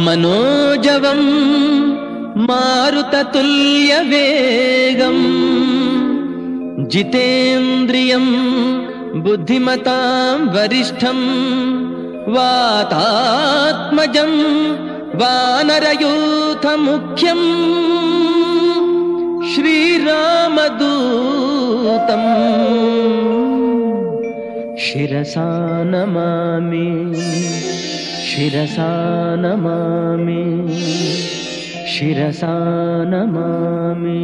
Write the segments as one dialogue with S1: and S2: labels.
S1: मनोजवं मारुततुल्यवेगं जितेन्द्रियं बुद्धिमतां वरिष्ठं वातात्मजं वानरयूथमुख्यं श्रीरामदूतं शिरसा नमामि शिरसा नमामि शिरसा नमामि।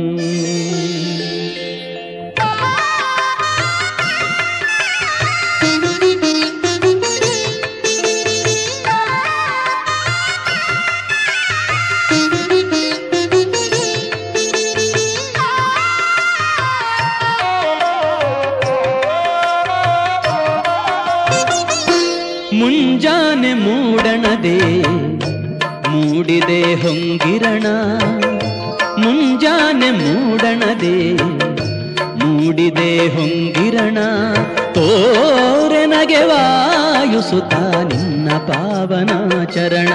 S1: ಮುಂಜಾನೆ ಮೂಡಣದೆ ಮೂಡಿದೆ ಹೊಂಗಿರಣ, ಮುಂಜಾನೆ ಮೂಡಣದೆ ಮೂಡಿದೆ ಹೊಂಗಿರಣ, ತೋರೆನಗೆ ವಾಯುಸುತ ನಿನ್ನ ಪಾವನ ಚರಣ,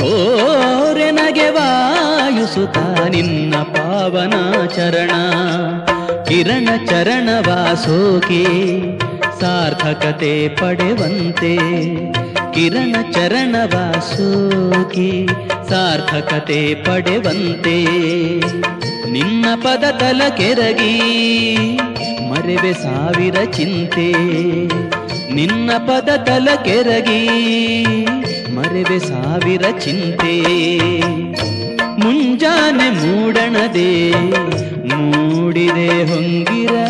S1: ತೋರೆನಗೆ ವಾಯುಸುತ ನಿನ್ನ ಪಾವನ ಚರಣ, ಕಿರಣ ಚರಣ ವಾಸೋಕೆ ಸಾರ್ಥಕತೆ ಪಡೆವಂತೆ, ಕಿರಣ ಚರಣ ವಾಸೋಕೆ ಸಾರ್ಥಕತೆ ಪಡೆವಂತೆ, ನಿನ್ನ ಪದ ತಲ ಕೆರಗಿ ಮರೆವೆ ಸಾವಿರ ಚಿಂತೆ, ನಿನ್ನ ಪದ ತಲ ಕೆರಗಿ ಮರೆವೆ ಸಾವಿರ ಚಿಂತೆ, ಮುಂಜಾನೆ ಮೂಡಣದೆ ಮೂಡಿದೆ ಹೊಂಗಿರಣ.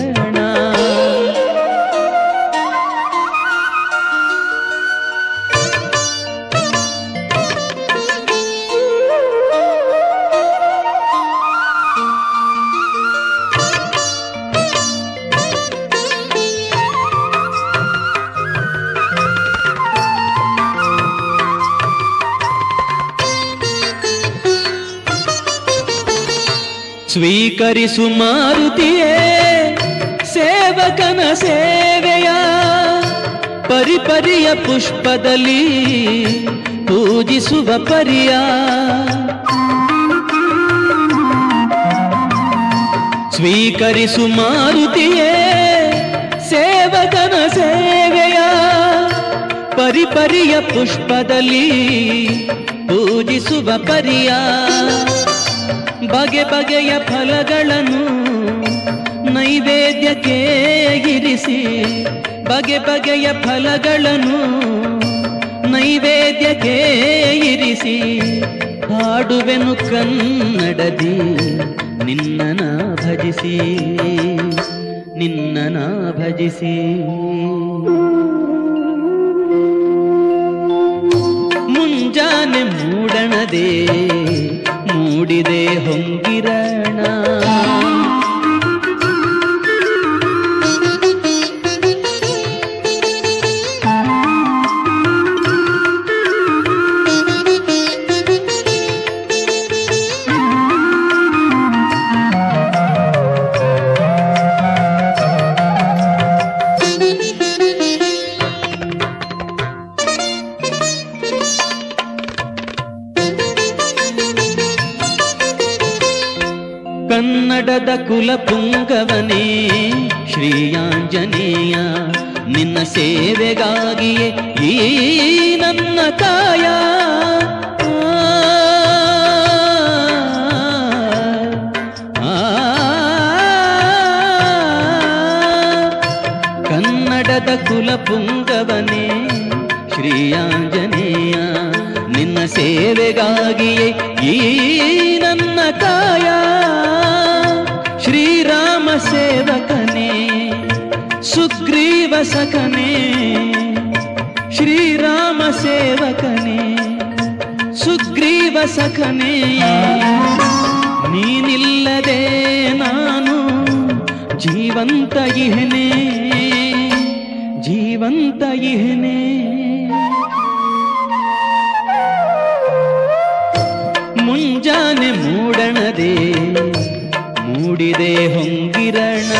S1: ಸ್ವೀಕರಿಸು ಮಾರುತಿಯೇ ಸೇವಕನ ಸೇವೆಯ, ಪರಿಪರಿಯ ಪುಷ್ಪದಲ್ಲಿ ಪೂಜಿಸುವ ಪರಿಯ, ಸ್ವೀಕರಿಸು ಮಾರುತಿಯೇ ಸೇವಕನ ಸೇವೆಯ, ಪರಿಪರಿಯ ಪುಷ್ಪದಲ್ಲಿ ಪೂಜಿಸುವ ಪರಿಯ, ಬಗೆ ಬಗೆಯ ಫಲಗಳನ್ನು ನೈವೇದ್ಯಕ್ಕೆ ಇರಿಸಿ, ಬಗೆ ಬಗೆಯ ಫಲಗಳನ್ನು ನೈವೇದ್ಯಕ್ಕೆ ಇರಿಸಿ, ಹಾಡುವೆನು ಕನ್ನಡದಿ ನಿನ್ನನ ಭಜಿಸಿ, ನಿನ್ನನ ಭಜಿಸಿ, ಮುಂಜಾನೆ ಮೂಡಣದೆ ಮೂಡಿದೆ ಹೊಂಗಿರಣ. ಕನ್ನಡದ ಕುಲಪುಂಗವನೇ ಶ್ರೀಯಾಂಜನೇಯ, ನಿನ್ನ ಸೇವೆಗಾಗಿಯೇ ಈ ನನ್ನ ಕಾಯ, ಕನ್ನಡದ ಕುಲಪುಂಗವನೇ ಶ್ರೀಯಾಂಜನೇಯ, ನಿನ್ನ ಸೇವೆಗಾಗಿಯೇ ಈ ನನ್ನ ಕಾಯ, ಶ್ರೀರಾಮ ಸೇವಕನೇ ಸುಗ್ರೀವ ಸಖನೇ, ಶ್ರೀರಾಮ ಸೇವಕನೇ ಸುಗ್ರೀವ ಸಖನೇ, ನೀನಿಲ್ಲದೆ ನಾನು ಜೀವಂತ ಇಹನೆ, ಜೀವಂತ ಇಹನೆ, ಮುಂಜಾನೆ ಮೂಡಣದೆ ಮೂಡಿದೆ ಹೊಂಗಿರಣ.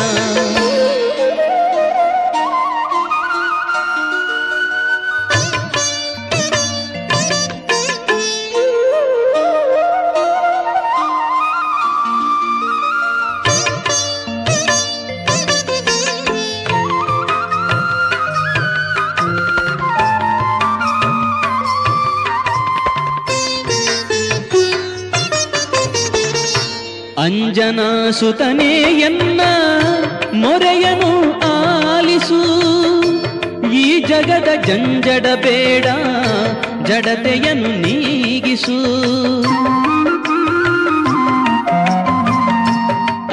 S1: ಅಂಜನಾಸುತನೇ ಎನ್ನ ಮೊರೆಯನು ಆಲಿಸು, ಈ ಜಗದ ಜಂಜಡ ಬೇಡ ಜಡತೆಯನ್ನು ನೀಗಿಸು.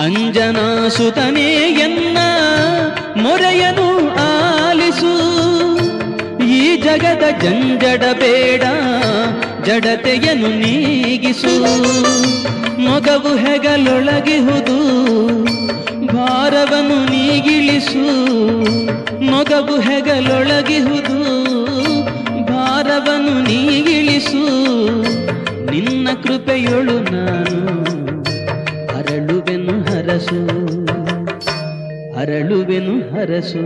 S1: ಅಂಜನಾಸುತನೇ ಎನ್ನ ಮೊರೆಯನು ಆಲಿಸು, ಈ ಜಗದ ಜಂಜಡ ಬೇಡ ಜಡತೆಯನ್ನು ನೀಗಿಸು. ಮೊಗವು ಹೆಗಲೊಳಗಿಹುದು ಭಾರವನ್ನು ನೀಗಿಳಿಸು, ಮೊಗವು ಹೆಗಲೊಳಗಿಹುದು ಭಾರವನ್ನು ನೀಗಿಳಿಸು. ನಿನ್ನ ಕೃಪೆಯೊಳು ನಾನು ಅರಳುವೆನು ಹರಸು, ಅರಳುವೆನು ಹರಸು.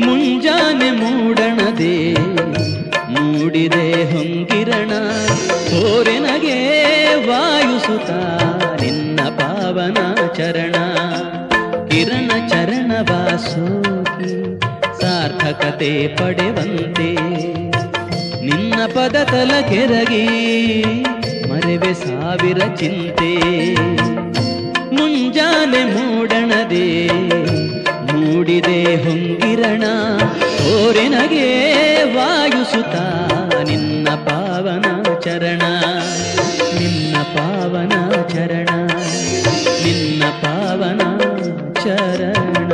S1: ಮುಂಜಾನೆ ಮೂಡಣದೆ ಮೂಡಿದೆ ಹೊಂಗಿರಣ, ತೋರೆನಗೆ ವಾಯುಸುತ ನಿನ್ನ ಪಾವನ ಚರಣ. ಕಿರಣ ಚರಣವ ಸೋಕಿ ಸಾರ್ಥಕತೆ ಪಡೆವಂತೆ, ನಿನ್ನ ಪದ ತಲ ಕೆರಗಿ ಮರೆವೆ ಸಾವಿರ ಚಿಂತೆ. ಮುಂಜಾನೆ ಮೂಡಣದೆ ಮೂಡಿದೆ ಹೊಂಗಿರಣ, ತೋರೆನಗೆ ವಾಯುಸುತ ನಿನ್ನ ಪಾವನ ಚರಣ, ನಿನ್ನ ಪಾವನ ಚರಣ, ನಿನ್ನ ಪಾವನ ಚರಣ.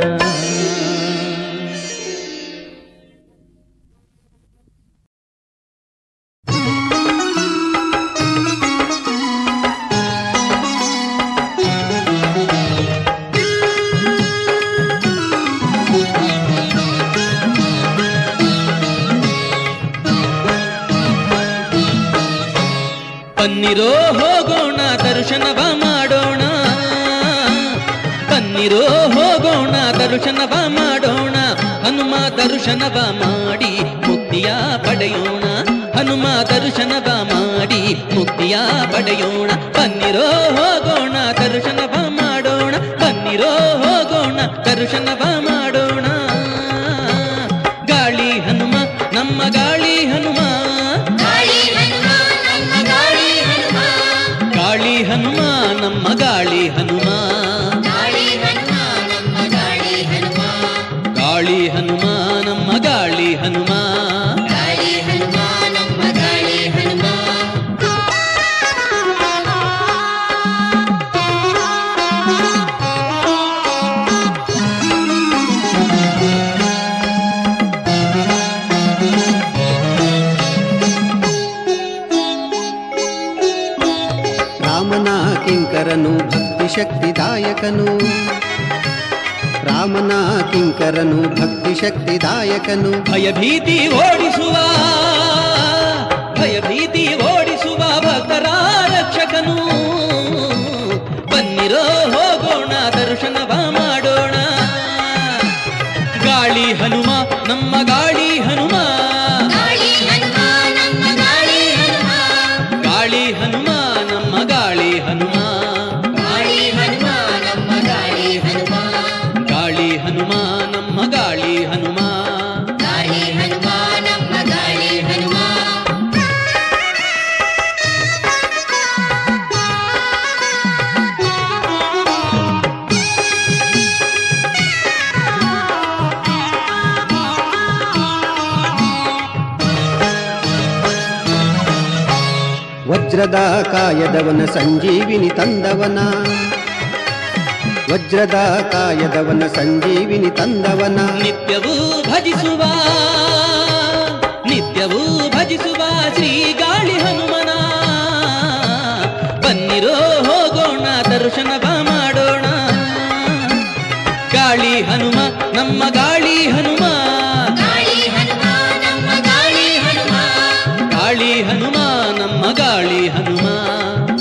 S1: ಬನ್ನಿರೋ ಹೋಗೋಣ ದರ್ಶನವ ಮಾಡೋಣ, ಬನ್ನಿರೋ ಹೋಗೋಣ ದರ್ಶನವ ಮಾಡೋಣ. ಹನುಮ ದರ್ಶನವ ಮಾಡಿ ಮುಕ್ತಿಯ ಪಡೆಯೋಣ, ಹನುಮ ದರ್ಶನವ ಮಾಡಿ ಮುಕ್ತಿಯ ಪಡೆಯೋಣ. ಬನ್ನಿರೋ ಹೋಗೋಣ ದರ್ಶನವ ಮಾಡೋಣ, ಬನ್ನಿರೋ ಹೋಗೋಣ ದರ್ಶನವ ಮಾಡೋಣ. ಗಾಳಿ ಹನುಮ ನಮ್ಮ ಗಾಳಿ ಹನುಮ, ಗಾಳಿ ಹನುಮ ನಮ್ಮ ಗಾಳಿ ಹನುಮ, ಗಾಳಿ ಹನುಮ ನಮ್ಮ ಗಾಳಿ ಹನುಮ.
S2: ರಾಮನ ಕಿಂಕರನು ಭಕ್ತಿ ಶಕ್ತಿದಾಯಕನು, ರಾಮನ ಕಿಂಕರನು ಭಕ್ತಿ ಶಕ್ತಿದಾಯಕನು.
S1: ಭಯಭೀತಿ ಓಡಿಸುವ, ಭಯಭೀತಿ ಓಡಿಸುವ ಭಕ್ತರ ರಕ್ಷಕನು. ಬನ್ನಿರೋ ಹೋಗೋಣ ದರ್ಶನವ ಮಾಡೋಣ. ಗಾಳಿ ಹನುಮ ನಮ್ಮ ಗಾಳಿ ಹನುಮ, ಗಾಳಿ ಹನುಮ ನಮ್ಮ ಗಾಳಿ ಹನುಮ, ಗಾಳಿ ಹನುಮ ನಮ್ಮ ಗಾಳಿ ಹನುಮ, ಗಾಳಿ ಹನುಮ ನಮ್ಮ ಗಾಳಿ ಹನುಮ, ಗಾಳಿ ಹನುಮ ನಮ್ಮ ಗಾಳಿ ಹನುಮ, ಗಾಳಿ ಹನುಮ ನಮ್ಮ ಗಾಳಿ ಹನುಮ.
S2: ವಜ್ರದ ಕಾಯದವನ ಸಂಜೀವಿನಿ ತಂದವನ, ವಜ್ರದ ಕಾಯದವನ ಸಂಜೀವಿನಿ ತಂದವನ.
S1: ನಿತ್ಯವೂ ಭಜಿಸುವ, ನಿತ್ಯವೂ ಭಜಿಸುವ ಶ್ರೀ ಗಾಳಿ ಹನುಮನ. ಬನ್ನಿರೋ ಹೋಗೋಣ ದರ್ಶನವ ಮಾಡೋಣ. ಗಾಳಿ ಹನುಮ ನಮ್ಮ ಗಾಳಿ ಹನುಮ, ಗಾಳಿ ಹನುಮ ನಮ್ಮ ಗಾಳಿ ಹನುಮ, ಗಾಳಿ ಹನುಮ ನಮ್ಮ ಗಾಳಿ ಹನುಮ,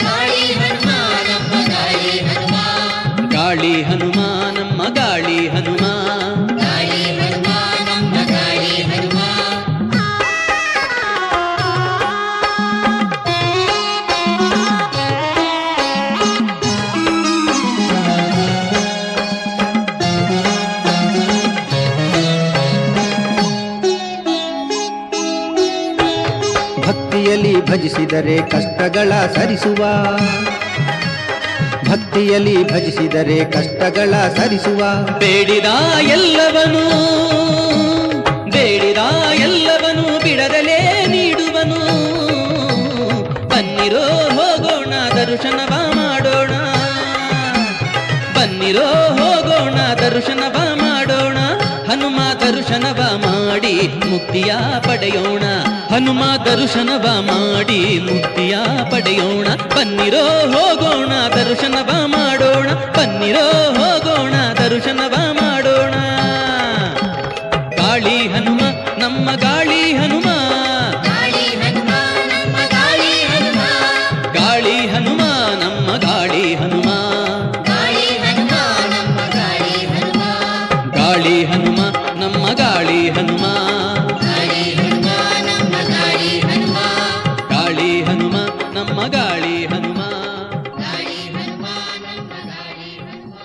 S1: ಗಾಳಿ ಹನುಮ ನಮ್ಮ ಗಾಳಿ ಹನುಮ, ಗಾಳಿ ಹನುಮ ನಮ್ಮ ಗಾಳಿ ಹನುಮ, ಗಾಳಿ ಹನುಮ ನಮ್ಮ ಗಾಳಿ ಹನುಮ.
S2: ಭಜಿಸಿದರೆ ಕಷ್ಟಗಳ ಸರಿಸುವ, ಭಕ್ತಿಯಲ್ಲಿ ಭಜಿಸಿದರೆ ಕಷ್ಟಗಳ ಸರಿಸುವ.
S1: ಬೇಡಿದ ಎಲ್ಲವನು ಬಿಡದಲೇ ನೀಡುವನು. ಬನ್ನಿರೋ ಹೋಗೋಣ ದರ್ಶನವ ಮಾಡೋಣ, ಬನ್ನಿರೋ ಹೋಗೋಣ ದರ್ಶನವ ಮಾಡೋಣ. ಹನುಮ ದರ್ಶನವ ಮಾಡಿ ಮುಕ್ತಿಯ ಪಡೆಯೋಣ, ಹನುಮ ದರ್ಶನವ ಮಾಡಿ ಮುಕ್ತಿಯ ಪಡೆಯೋಣ. ಬನ್ನಿರೋ ಹೋಗೋಣ ದರ್ಶನವ ಮಾಡೋಣ, ಬನ್ನಿರೋ ಹೋಗೋಣ ದರ್ಶನವ ಮಾಡೋಣ. ಗಾಳಿ ಹನುಮ ನಮ್ಮ ಗಾಳಿ ಹನುಮ,
S3: ಗಾಳಿ ಹನುಮ ನಮ್ಮ ಗಾಳಿ ಹನುಮ,
S1: ಗಾಳಿ ಹನುಮ ನಮ್ಮ ಗಾಳಿ ಹನುಮ,
S3: ಗಾಳಿ ಹನುಮ ನಮ್ಮ ಗಾಳಿ ಹನುಮ,
S1: ಗಾಳಿ ಹನುಮ ನಮ್ಮ ಗಾಳಿ ಹನುಮ,
S3: ಗಾಳಿ ಹನುಮ ನಮ್ಮ ಗಾಳಿ ಹನುಮ,
S1: ಗಾಳಿ ಹನುಮ ನಮ್ಮ ಗಾಳಿ ಹನುಮ,
S3: ಗಾಳಿ ಹನುಮ ನಮ್ಮ ಗಾಳಿ ಹನುಮ.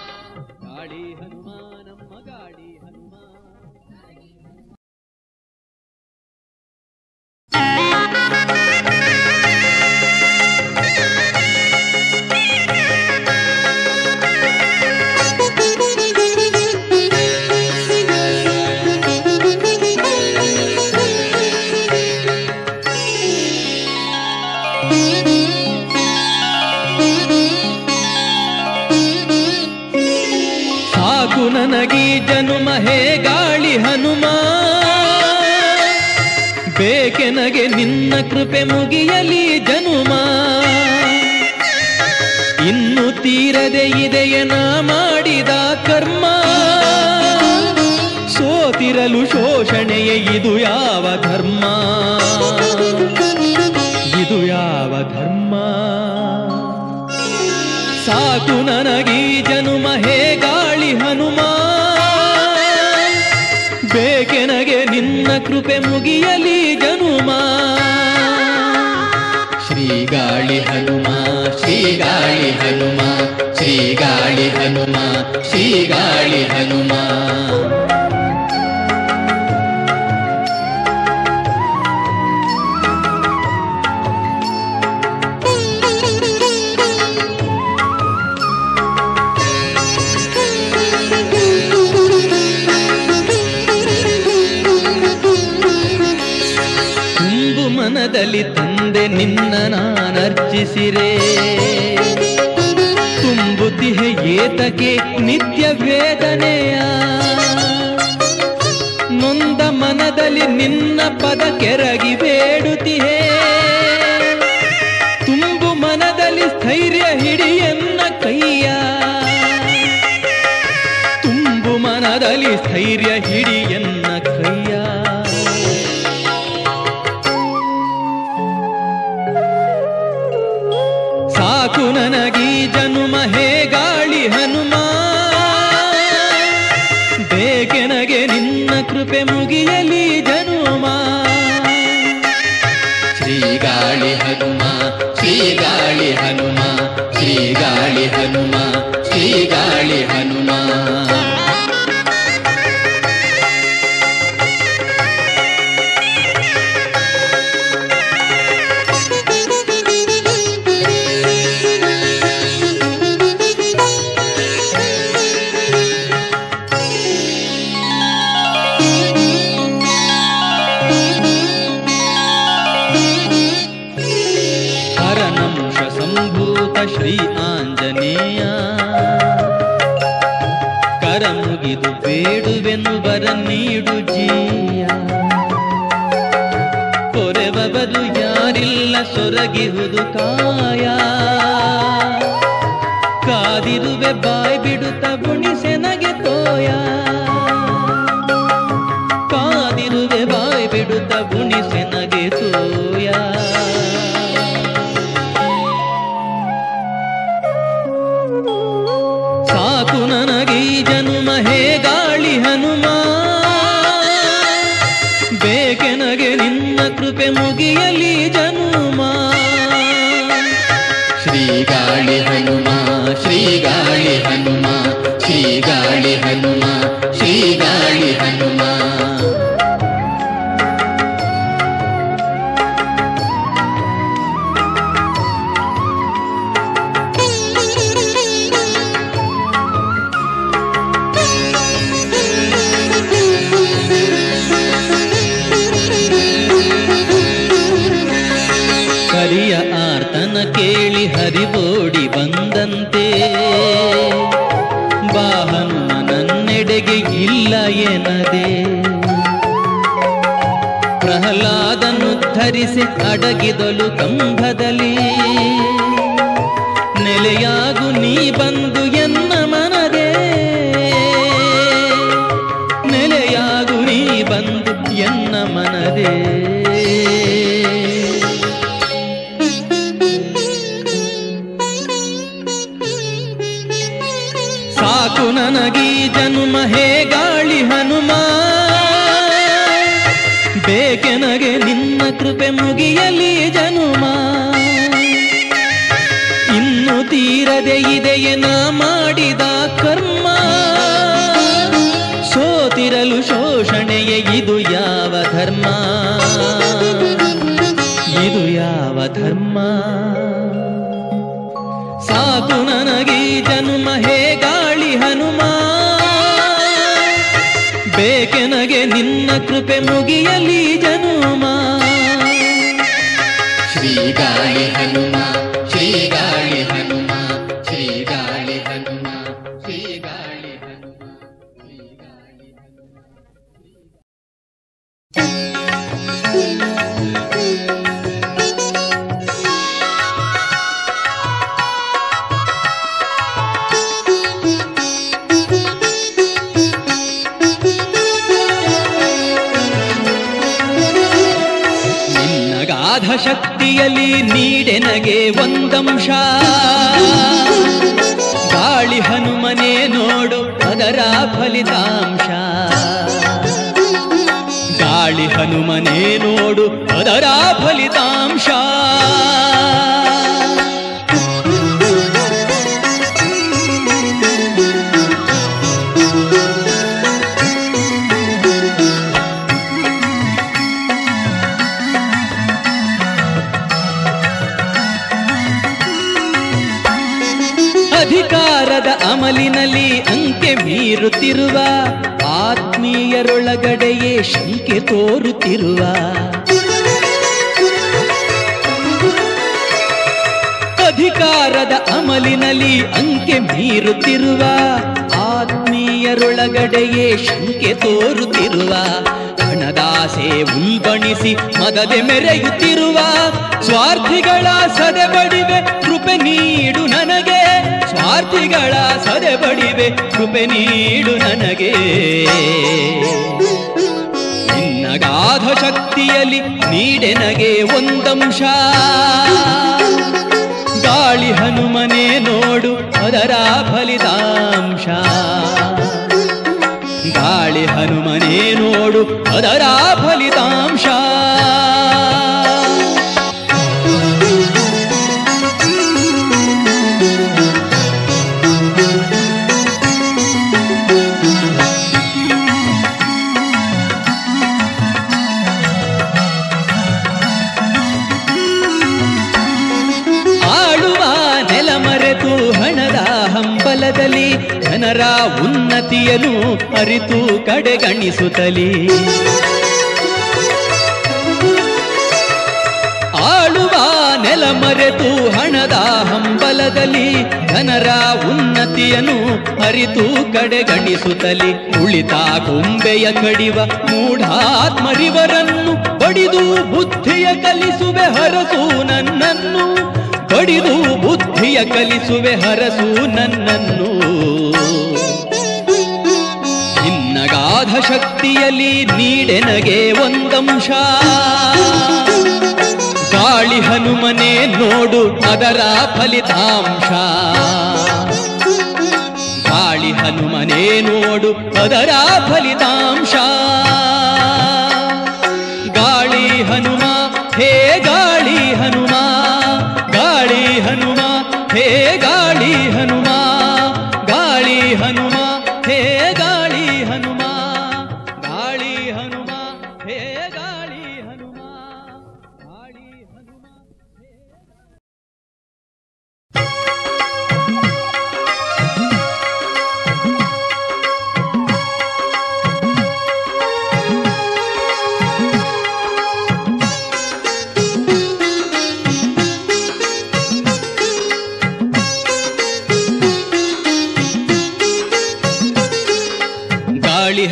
S1: ಗಾಳಿ ಹನುಮ ನಮ್ಮ ಗಾಳಿ ಹನುಮ. ಸಾಕು ನನಗೀ ಜನುಮ ಹೇ ಗಾಳಿ ಹನುಮ, ಬೇಕೆನಗೆ ನಿನ್ನ ಕೃಪೆ ಮುಗಿಯಲಿ ಜನುಮ. ಇನ್ನು ತೀರದೆ ಇದೆಯನ ಮಾಡಿದ ಕರ್ಮ, ಸೋತಿರಲು ಶೋಷಣೆಯೇ ಇದು ಯಾವ ಧರ್ಮ, ಇದು ಯಾವ ಧರ್ಮ. ಸಾಕು ನನಗೀ ಜನುಮ ಹೇ ಗಾಳಿ ಹನುಮ, ಬೇಕೆನಗೆ ನಿನ್ನ ಕೃಪೆ ಮುಗಿಯಲಿ ಜನುಮ. ಶ್ರೀಗಾಳಿ ಹನುಮ ಶ್ರೀಗಾಳಿ ಹನುಮ, ಶ್ರೀಗಾಳಿ ಹನುಮ ಶ್ರೀಗಾಳಿ ಹನುಮ. ಮನದಲ್ಲಿ ತಂದೆ ನಿನ್ನ ನಾನರ್ಚಿಸಿರೆ, ತುಂಬುತ್ತಿಹೆ ಏತಕ್ಕೆ ನಿತ್ಯ ವೇದನೆಯ. ನೊಂದ ಮನದಲ್ಲಿ ನಿನ್ನ ಪದ ಕೆರಗಿ ಬೇಡುತ್ತಿಹೆ, ತುಂಬು ಮನದಲ್ಲಿ ಸ್ಥೈರ್ಯ ಹಿಡಿಯನ್ನ ಕೈಯ, ತುಂಬು ಮನದಲ್ಲಿ ಸ್ಥೈರ್ಯ ಹಿಡಿಯನ್ನ ಕೈಯ. ಸಾಕು ನನಗೀ ಜನುಮ ಹೇ ಗಾಳಿ ಹನುಮ, ಬೇಕೆನಗೆ ನಿನ್ನ ಕೃಪೆ ಮುಗಿಯಲಿ ಜನುಮ. ಶ್ರೀಗಾಳಿ ಹನುಮ ಶ್ರೀಗಾಳಿ ಹನುಮ, ಶ್ರೀಗಾಳಿ ಹನುಮ ಶ್ರೀಗಾಳಿ ಹನುಮ. ಶ್ರೀ ಆಂಜನೇಯ ಕರ ಮುಗಿದು ಬೇಡುವೆನು ವರ ನೀಡು ಜೀಯ. ಕೊರೆಬಬದು ಯಾರಿಲ್ಲ ಸೊರಗಿಹುದು ಕಾಯ, ಕಾದಿರುವೆ ಬಾಯ್ ಬಿಡುತ್ತ ಬುಣಿಸೆನಗೆ ತೋಯ, ಕಾದಿರುವೆ ಬಾಯ್ ಬಿಡುತ್ತ ಬುಣಿಸೆನಗೆ ತೋಯ. ಸಾಕು ನನಗೀ ಜನುಮ ಹೇ ಗಾಳಿ ಹನುಮ, ಬೇಕೆನಗೆ ನಿನ್ನ ಕೃಪೆ ಮುಗಿಯಲಿ ಜನುಮ. ಶ್ರೀಗಾಳಿ ಹನುಮ ಶ್ರೀಗಾಳಿ ಹನುಮ, ಶ್ರೀಗಾಳಿ ಹನುಮ ಶ್ರೀಗಾಳಿ ಹನುಮ. ಪ್ರಾರ್ಥನ ಕೇಳಿ ಹರಿಬೋಡಿ ಬಂದಂತೆ ಬಾಹನುಮ ನನ್ನೆಡೆಗೆ ಇಲ್ಲ ಎನ್ನದೆ ಪ್ರಹ್ಲಾದನು ಧರಿಸಿ ಅಡಗಿದಳು ಕಂಭದಲ್ಲಿ ನೆಲೆಯಾಗು ನೀ ಬಂದು ಎನ್ನ ಮನದೆ ನೆಲೆಯಾಗು ನೀ ಬಂದು ಎನ್ನ ಮನದೆ ಸಾಕು ನನಗೀ ಜನುಮ ಹೇ ಗಾಳಿ ಹನುಮ ಬೇಕೆನಗೆ ನಿನ್ನ ಕೃಪೆ ಮುಗಿಯಲಿ ಜನುಮ ಇನ್ನು ತೀರದೆ ಇದೆಯೇ ನಾ ಮಾಡಿದ ಕರ್ಮ ಸೋತಿರಲು ಶೋಷಣೆಯೇ ಇದು ಯಾವ ಧರ್ಮ ಇದು ಯಾವ ಧರ್ಮ ಸಾಕು ನನಗೀ ಜನುಮ ಹೇ ಗಾಳಿ ಹನುಮ ಬೇಕೆನಗೆ ನಿನ್ನ ಕೃಪೆ ಮುಗಿಯಲಿ ಜನುಮ
S3: ಶ್ರೀಗಾಳಿ ಹನುಮ ಶ್ರೀಗಾಳಿ ಹನುಮ ಶ್ರೀಗಾಳಿ ಹನುಮ ಶ್ರೀಗಾಳಿ ಹನುಮ ಶ್ರೀಗಾಳಿ
S1: ನಿನ್ನಗಾಧ ಶಕ್ತಿಯಲ್ಲಿ ನೀಡೆನಗೆ ಒಂದಂಶ ಗಾಳಿ ಹನುಮನೇ ನೋಡು ಅದರ ಫಲಿತಾಂಶ ಗಾಳಿ ಹನುಮನೇ ನೋಡು ಅದರ ಫಲಿತಾಂಶ ಅಧಿಕಾರದ ಅಮಲಿನಲ್ಲಿ ಅಂಕೆ ಮೀರುತ್ತಿರುವ ಆತ್ಮೀಯರೊಳಗಡೆಯೇ ಶಂಕೆ ತೋರುತ್ತಿರುವ ಅಧಿಕಾರದ ಅಮಲಿನಲ್ಲಿ ಅಂಕೆ ಮೀರುತ್ತಿರುವ ಆತ್ಮೀಯರೊಳಗಡೆಯೇ ಶಂಕೆ ತೋರುತ್ತಿರುವ ಹಣದಾಸೆ ಉಲ್ಬಣಿಸಿ ಮದದೆ ಮೆರೆಯುತ್ತಿರುವ ಸ್ವಾರ್ಥಿಗಳ ಸದೆಬಡಿವೆ ಕೃಪೆ ನೀಡು ನನಗೆ ಸ್ವಾರ್ಥಿಗಳ ಸದೆಬಡಿವೆ ಕೃಪೆ ನೀಡು ನನಗೆ ನಿನ್ನಗಾಧ ಶಕ್ತಿಯಲ್ಲಿ ನೀಡೆನಗೆ ಒಂದಂಶ ಗಾಳಿ ಹನುಮನೇ ನೋಡು ಅದರ ಫಲಿತಾಂಶ ಗಾಳಿ ಹನುಮನೇ ನೋಡು ಅದರ ಫಲಿತಾಂಶ ಹಂಬಲದಲ್ಲಿ ಜನರ ಉನ್ನತಿಯನ್ನು ಅರಿತು ಕಡೆಗಣಿಸುತ್ತಲೇ ಆಳುವ ನೆಲ ಮರೆತು ಹಣದ ಹಂಬಲದಲ್ಲಿ ಜನರ ಉನ್ನತಿಯನ್ನು ಅರಿತು ಕಡೆಗಣಿಸುತ್ತಲೇ ಉಳಿತ ಗೊಂಬೆಯ ಕಡಿವ ಮೂಢಾತ್ಮರಿವರನ್ನು ಬಡಿದು ಬುದ್ಧಿಯ ಕಲಿಸುವೆ ಹರಸು ನನ್ನನ್ನು ಬಡಿದು ಬುದ್ಧಿಯ ಕಲಿಸುವೆ ಹರಸು ನನ್ನನ್ನು ನಿನ್ನಗಾಧ ಶಕ್ತಿಯಲ್ಲಿ ನೀಡೆನಗೆ ಒಂದಂಶ ಗಾಳಿ ಹನುಮನೇ ನೋಡು ಅದರ ಫಲಿತಾಂಶ ಗಾಳಿ ಹನುಮನೇ ನೋಡು ಅದರ ಫಲಿತಾಂಶ ಗಾಳಿ ಹನುಮ ಹೇ ಗಾಳಿ ಹನುಮ ಗಾಳಿ ಹನುಮ ಹೇ ಗಾಳಿ ಹನುಮ ಗಾಳಿ ಹನುಮ ಹೇ ಗಾಳಿ ಹನುಮ ಗಾಳಿ ಹನುಮ ಹೇ ಗಾಳಿ ಹನುಮ ಗಾಳಿ ಹನುಮ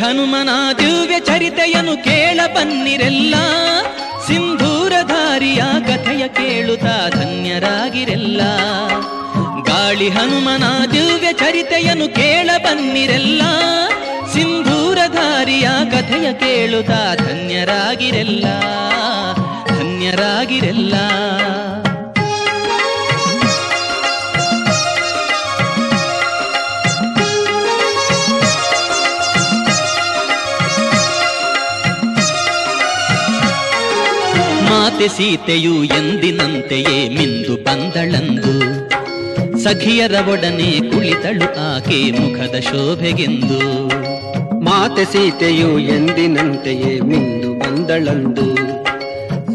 S1: ಹನುಮನ ದಿವ್ಯ ಚರಿತೆಯನ್ನು ಕೇಳ ಬನ್ನಿರೆಲ್ಲ, ಸಿಂಧೂರಧಾರಿಯ ಕಥೆಯ ಕೇಳುತ್ತಾ ಧನ್ಯರಾಗಿರೆಲ್ಲ. ಗಾಳಿ ಹನುಮನ ದಿವ್ಯ ಚರಿತೆಯನ್ನು ಕೇಳ ಬನ್ನಿರೆಲ್ಲ, ಸಿಂಧೂರಧಾರಿಯ ಕಥೆಯ ಕೇಳುತ್ತಾ ಧನ್ಯರಾಗಿರೆಲ್ಲ, ಧನ್ಯರಾಗಿರೆಲ್ಲ. ಮಾತೆ ಸೀತೆಯು ಎಂದಿನಂತೆಯೇ ಮಿಂದು ಬಂದಳಂದು, ಸಖಿಯರ ಒಡನೆ ಕುಳಿತಳು ಆಕೆ ಮುಖದ ಶೋಭೆಗೆಂದು.
S2: ಮಾತೆ ಸೀತೆಯು ಎಂದಿನಂತೆಯೇ ಮಿಂದು ಬಂದಳಂದು,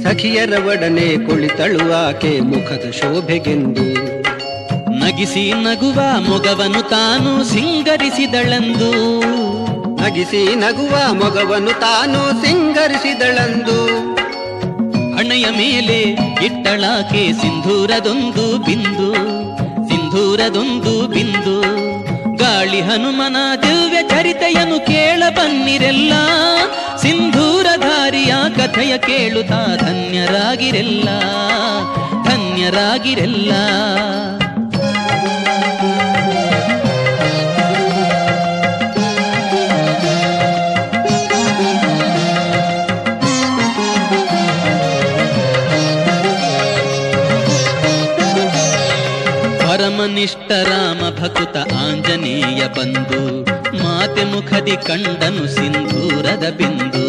S2: ಸಖಿಯರ ಒಡನೆ ಕುಳಿತಳು ಆಕೆ ಮುಖದ ಶೋಭೆಗೆಂದು.
S1: ನಗಿಸಿ ನಗುವ ಮೊಗವನು ತಾನು ಸಿಂಗರಿಸಿದಳಂದು,
S2: ನಗಿಸಿ ನಗುವ ಮೊಗವನ್ನು ತಾನು ಸಿಂಗರಿಸಿದಳಂದು.
S1: ಹಣೆಯ ಮೇಲೆ ಇಟ್ಟಳಾಕೆ ಸಿಂಧೂರದೊಂದು ಬಿಂದು, ಸಿಂಧೂರದೊಂದು ಬಿಂದು. ಗಾಳಿ ಹನುಮನ ದಿವ್ಯ ಚರಿತೆಯನ್ನು ಕೇಳ ಬನ್ನಿರೆಲ್ಲ, ಸಿಂಧೂರಧಾರಿಯ ಕಥೆಯ ಕೇಳುತ್ತಾ ಧನ್ಯರಾಗಿರೆಲ್ಲ, ಧನ್ಯರಾಗಿರೆಲ್ಲ. ಪರಮನಿಷ್ಠ ರಾಮ ಭಕುತ ಆಂಜನೇಯ ಬಂದು, ಮಾತೆ ಮುಖದಿ ಕಂಡನು ಸಿಂಧೂರದ ಬಿಂದು.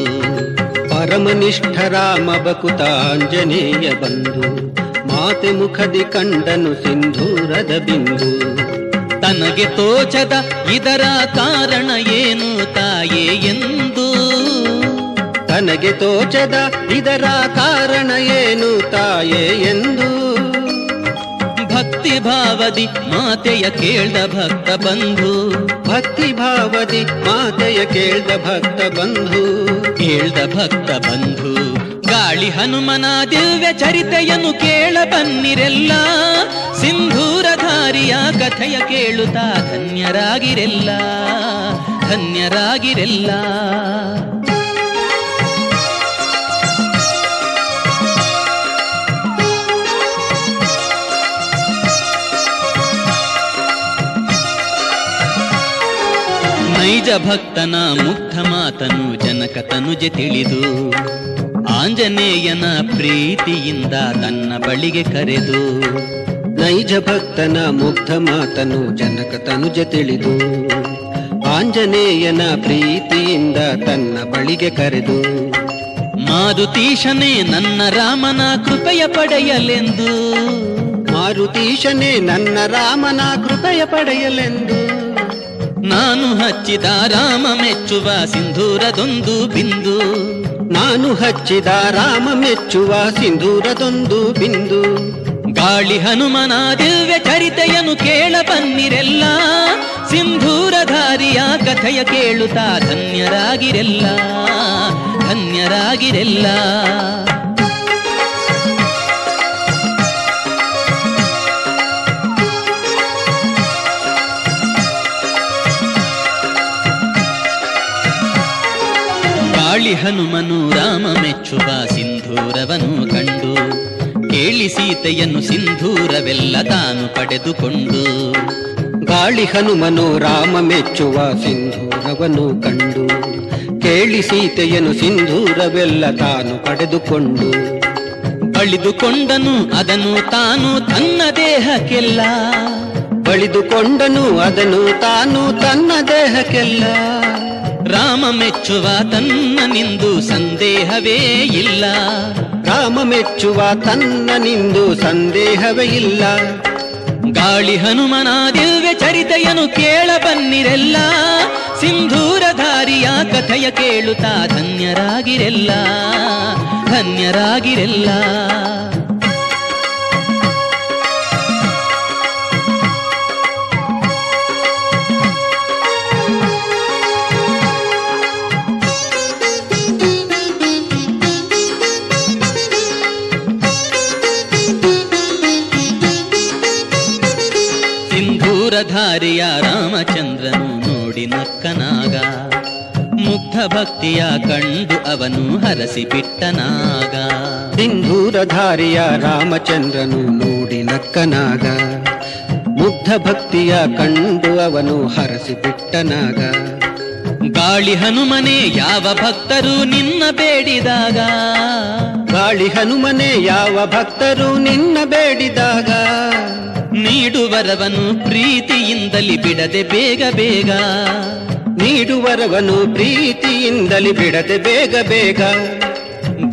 S2: ಪರಮನಿಷ್ಠ ರಾಮ ಭಕುತ ಆಂಜನೇಯ ಬಂದು, ಮಾತೆ ಮುಖದಿ ಕಂಡನು ಸಿಂಧೂರದ ಬಿಂದು.
S1: ತನಗೆ ತೋಚದ ಇದರ ಕಾರಣ ಏನು ತಾಯೇ ಎಂದು,
S2: ತನಗೆ ತೋಚದ ಇದರ ಕಾರಣ ಏನು ತಾಯೇ ಎಂದು.
S1: ಭಕ್ತಿ ಭಾವದಿ ಮಾತೆಯ ಕೇಳ್ದ ಭಕ್ತ ಬಂಧು,
S2: ಭಕ್ತಿ ಭಾವದಿ ಮಾತೆಯ ಕೇಳ್ದ ಭಕ್ತ ಬಂಧು,
S1: ಕೇಳ್ದ ಭಕ್ತ ಬಂಧು. ಗಾಳಿ ಹನುಮನ ದಿವ್ಯ ಚರಿತೆಯನ್ನು ಕೇಳ ಬನ್ನಿರೆಲ್ಲ, ಸಿಂಧೂರಧಾರಿಯ ಕಥೆಯ ಕೇಳುತ್ತಾ ಧನ್ಯರಾಗಿರೆಲ್ಲ, ಧನ್ಯರಾಗಿರೆಲ್ಲ. ನೈಜ ಭಕ್ತನ ಮುಗ್ಧ ಮಾತನು ಜನಕ ತನುಜೆ ತಿಳಿದು, ಆಂಜನೇಯನ ಪ್ರೀತಿಯಿಂದ ತನ್ನ ಬಳಿಗೆ ಕರೆದು.
S2: ನೈಜ ಭಕ್ತನ ಮುಗ್ಧ ಮಾತನು ಜನಕ ತನುಜೆ ತಿಳಿದು, ಆಂಜನೇಯನ ಪ್ರೀತಿಯಿಂದ ತನ್ನ ಬಳಿಗೆ ಕರೆದು.
S1: ಮಾರುತೀಶನೇ ನನ್ನ ರಾಮನ ಕೃಪೆಯ ಪಡೆಯಲೆಂದು,
S2: ಮಾರುತೀಶನೇ ನನ್ನ ರಾಮನ ಕೃಪೆಯ ಪಡೆಯಲೆಂದು.
S1: ನಾನು ಹಚ್ಚಿದ ರಾಮ ಮೆಚ್ಚುವ ಸಿಂಧೂರದೊಂದು ಬಿಂದು,
S2: ನಾನು ಹಚ್ಚಿದ ರಾಮ ಮೆಚ್ಚುವ ಸಿಂಧೂರದೊಂದು ಬಿಂದು.
S1: ಗಾಳಿ ಹನುಮನ ದಿವ್ಯ ಚರಿತೆಯನ್ನು ಕೇಳ ಬನ್ನಿರೆಲ್ಲ, ಸಿಂಧೂರಧಾರಿಯ ಕಥೆಯ ಕೇಳುತ್ತಾ ಧನ್ಯರಾಗಿರೆಲ್ಲ, ಧನ್ಯರಾಗಿರೆಲ್ಲ. ಗಾಳಿ ಹನುಮನು ರಾಮ ಮೆಚ್ಚುವ ಸಿಂಧೂರವನ್ನು ಕಂಡು, ಕೇಳಿ ಸೀತೆಯನ್ನು ಸಿಂಧೂರವೆಲ್ಲ ತಾನು ಪಡೆದುಕೊಂಡು.
S2: ಗಾಳಿ ಹನುಮನು ರಾಮ ಮೆಚ್ಚುವ ಸಿಂಧೂರವನ್ನು ಕಂಡು, ಕೇಳಿ ಸೀತೆಯನ್ನು ಸಿಂಧೂರವೆಲ್ಲ ತಾನು ಪಡೆದುಕೊಂಡು.
S1: ಬಳಿದುಕೊಂಡನು ಅದನ್ನು ತಾನು ತನ್ನ ದೇಹಕ್ಕೆಲ್ಲ,
S2: ಬಳಿದುಕೊಂಡನು ಅದನ್ನು ತಾನು ತನ್ನ ದೇಹಕ್ಕೆಲ್ಲ.
S1: ರಾಮ ಮೆಚ್ಚುವ ತನ್ನ ನಿಂದು ಸಂದೇಹವೇ ಇಲ್ಲ,
S2: ರಾಮ ಮೆಚ್ಚುವ ತನ್ನ ನಿಂದು ಸಂದೇಹವೇ ಇಲ್ಲ.
S1: ಗಾಳಿ ಹನುಮನ ದಿವ್ಯ ಚರಿತೆಯನ್ನು ಕೇಳ ಬನ್ನಿರೆಲ್ಲ, ಸಿಂಧೂರಧಾರಿಯ ಕಥೆಯ ಕೇಳುತ್ತಾ ಧನ್ಯರಾಗಿರೆಲ್ಲ, ಧನ್ಯರಾಗಿರೆಲ್ಲ. ಸಿಂಧೂರಧಾರಿಯ ರಾಮಚಂದ್ರನು ನೋಡಿ ನಕ್ಕನಾಗ, ಮುಗ್ಧ ಭಕ್ತಿಯ ಕಂಡು ಅವನು ಹರಸಿಬಿಟ್ಟನಾಗ.
S2: ಸಿಂಧೂರಧಾರಿಯ ರಾಮಚಂದ್ರನು ನೋಡಿ ನಕ್ಕನಾಗ. ಮುಗ್ಧ ಭಕ್ತಿಯ ಕಂಡು ಅವನು ಹರಸಿಬಿಟ್ಟನಾಗ.
S1: ಗಾಳಿ ಹನುಮನೆ ಯಾವ ಭಕ್ತರು ನಿನ್ನ ಬೇಡಿದಾಗ.
S2: ಗಾಳಿ ಹನುಮನೆ ಯಾವ ಭಕ್ತರು ನಿನ್ನ ಬೇಡಿದಾಗ.
S1: ನೀಡುವರವನು ಪ್ರೀತಿಯಿಂದಲಿ ಬಿಡದೆ ಬೇಗ ಬೇಗ.
S2: ನೀಡುವರವನು ಪ್ರೀತಿಯಿಂದಲಿ ಬಿಡದೆ ಬೇಗ ಬೇಗ.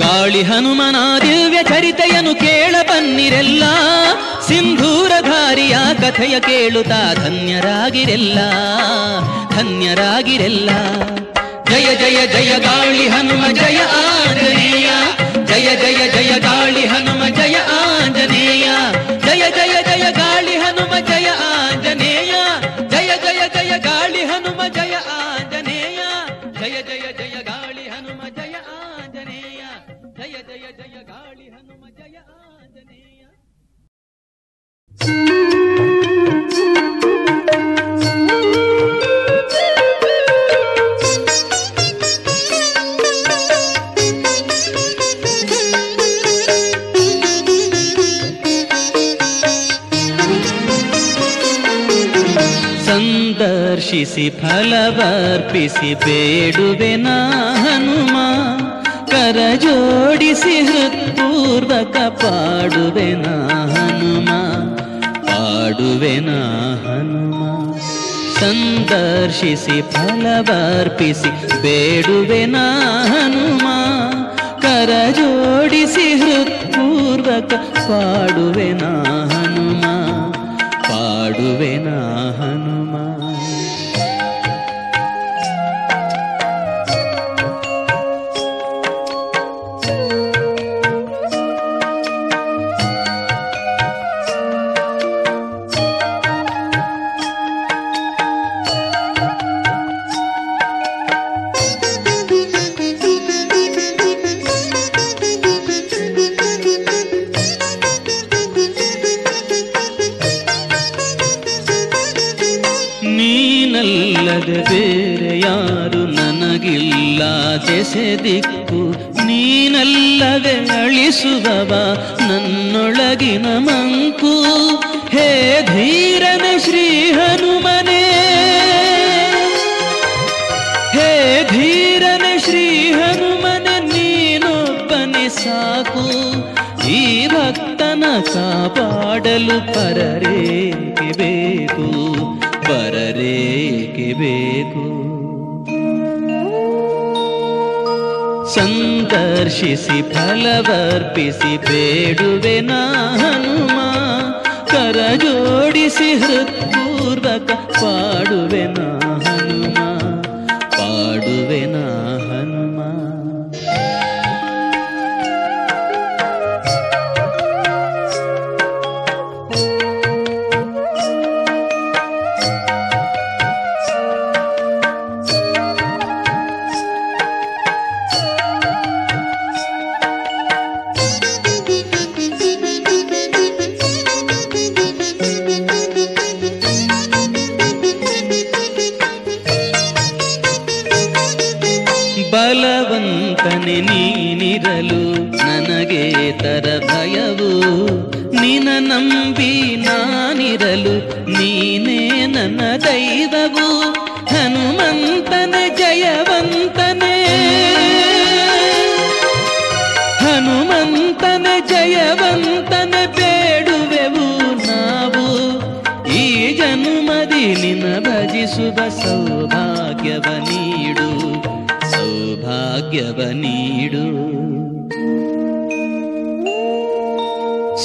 S1: ಗಾಳಿ ಹನುಮನ ದಿವ್ಯ ಚರಿತೆಯನ್ನು ಕೇಳ ಬನ್ನಿರೆಲ್ಲ. ಸಿಂಧೂರಧಾರಿಯ ಕಥೆಯ ಕೇಳುತ್ತಾ ಧನ್ಯರಾಗಿರೆಲ್ಲ, ಧನ್ಯರಾಗಿರೆಲ್ಲ. ಜಯ ಜಯ ಜಯ ಗಾಳಿ ಹನುಮ ಜಯ ಆಂಜನೇಯ. ಜಯ ಜಯ ಜಯ ಗಾಳಿ ಹನುಮ ಜಯ ಆಂಜನೇಯ. ಜಯ ಜಯ ಜಯ ಗಾಳಿ ಹನುಮ ಜಯ ಆಂಜನೇಯ. ಜಯ ಜಯ ಜಯ ಗಾಳಿ ಹನುಮ ಜಯ ಆಂಜನೇಯ. ಜಯ ಜಯ ಜಯ ಗಾಳಿ ಹನುಮ ಜಯ ಆಂಜನೇಯ. ಜಯ ಜಯ ಜಯ ಗಾಳಿ ಹನುಮ ಜಯ ಆಂಜನೇಯ. ಸಂದರ್ಶಿಸಿ ಫಲವರ್ಪಿಸಿ ಬೇಡುವೆನ ಹನುಮ. ಕರ ಜೋಡಿಸಿ ಹೃತ್ಪೂರ್ವಕ ಪಾಡುವೆನ ಹನುಮ, ಪಾಡುವೆನ ಹನುಮ. ಸಂದರ್ಶಿಸಿ ಫಲವರ್ಪಿಸಿ ಬೇಡುವೆನ ಹನುಮ. ಕರ ಜೋಡಿಸಿ ಹೃತ್ಪೂರ್ವಕ ಪಾಡುವೆನ ಹನುಮ, ಪಾಡುವೆನ ಹನುಮ. ನೀನಲ್ಲದೆ ಬೇರೆ ಯಾರು ನನಗಿಲ್ಲ ದೆಸೆ ದಿಕ್ಕು. ನೀನಲ್ಲವೇ ಅಳಿಸುವವ ನನ್ನೊಳಗಿನ ಮಂಕು. ಹೇ ಧೀರನ ಶ್ರೀ ಹನುಮನೇ, ಹೇ ಧೀರನ ಶ್ರೀ ಹನುಮನೆ, ನೀನೊಬ್ಬನೇ ಸಾಕು. ಈ ಭಕ್ತನ ಕಾಪಾಡಲು ಪರರೇಕೆ ಬೇಕು, ಪರರೇಕೆ ಬೇಕು. ಸಂದರ್ಶಿಸಿ ಫಲವರ್ಪಿಸಿ ಬೇಡುವೆನ ಹನುಮ. ಕರ ಜೋಡಿಸಿ ಹೃತ್ಪೂರ್ವಕ ಪಾಡುವೆನ ಹನುಮ, ಪಾಡುವೆನ ಹನುಮ. ಬಲವಂತನೆ ನೀನಿರಲು ನನಗೆ ತರ ಭಯವು. ನಿನ ನಂಬಿ ನಾನಿರಲು ನೀನೇ ನನ್ನ ದೈವವು. ಹನುಮಂತನ ಜಯವಂತನೇ, ಹನುಮಂತನ ಜಯವಂತನ ಬೇಡುವೆವು ನಾವು. ಈ ಜನುಮದಿ ನಿನ ಭಜಿಸುವ ಸೌಭಾಗ್ಯವ ನೀಡು, ಸೌಭಾಗ್ಯವ ನೀಡು.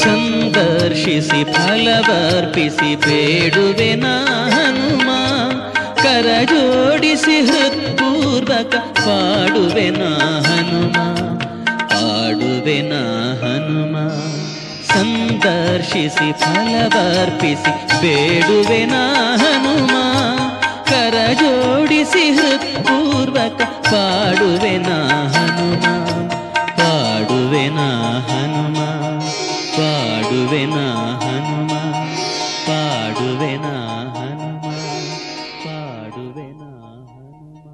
S1: ಸಂದರ್ಶಿಸಿ ಫಲವರ್ಪಿಸಿ ಬೇಡುವೆನ ಹನುಮ. ಕರ ಜೋಡಿಸಿ ಹೃತ್ಪೂರ್ವಕ ಪಾಡುವೆನ ಹನುಮ, ಪಾಡುವೆನ ಹನುಮ. ಸಂದರ್ಶಿಸಿ ಫಲವರ್ಪಿಸಿ ಬೇಡುವೆನ ಹನುಮ. ಕರ ಜೋಡಿಸಿ ಹೃತ್ಪೂರ್ವಕ ಪಾಡುವೆನ ಹನುಮ, ಪಾಡುವೆನ ಹನುಮ, ಪಾಡುವೆನ ಹನುಮ, ಪಾಡುವೆನ ಹನುಮ, ಪಾಡುವೆನ ಹನುಮ.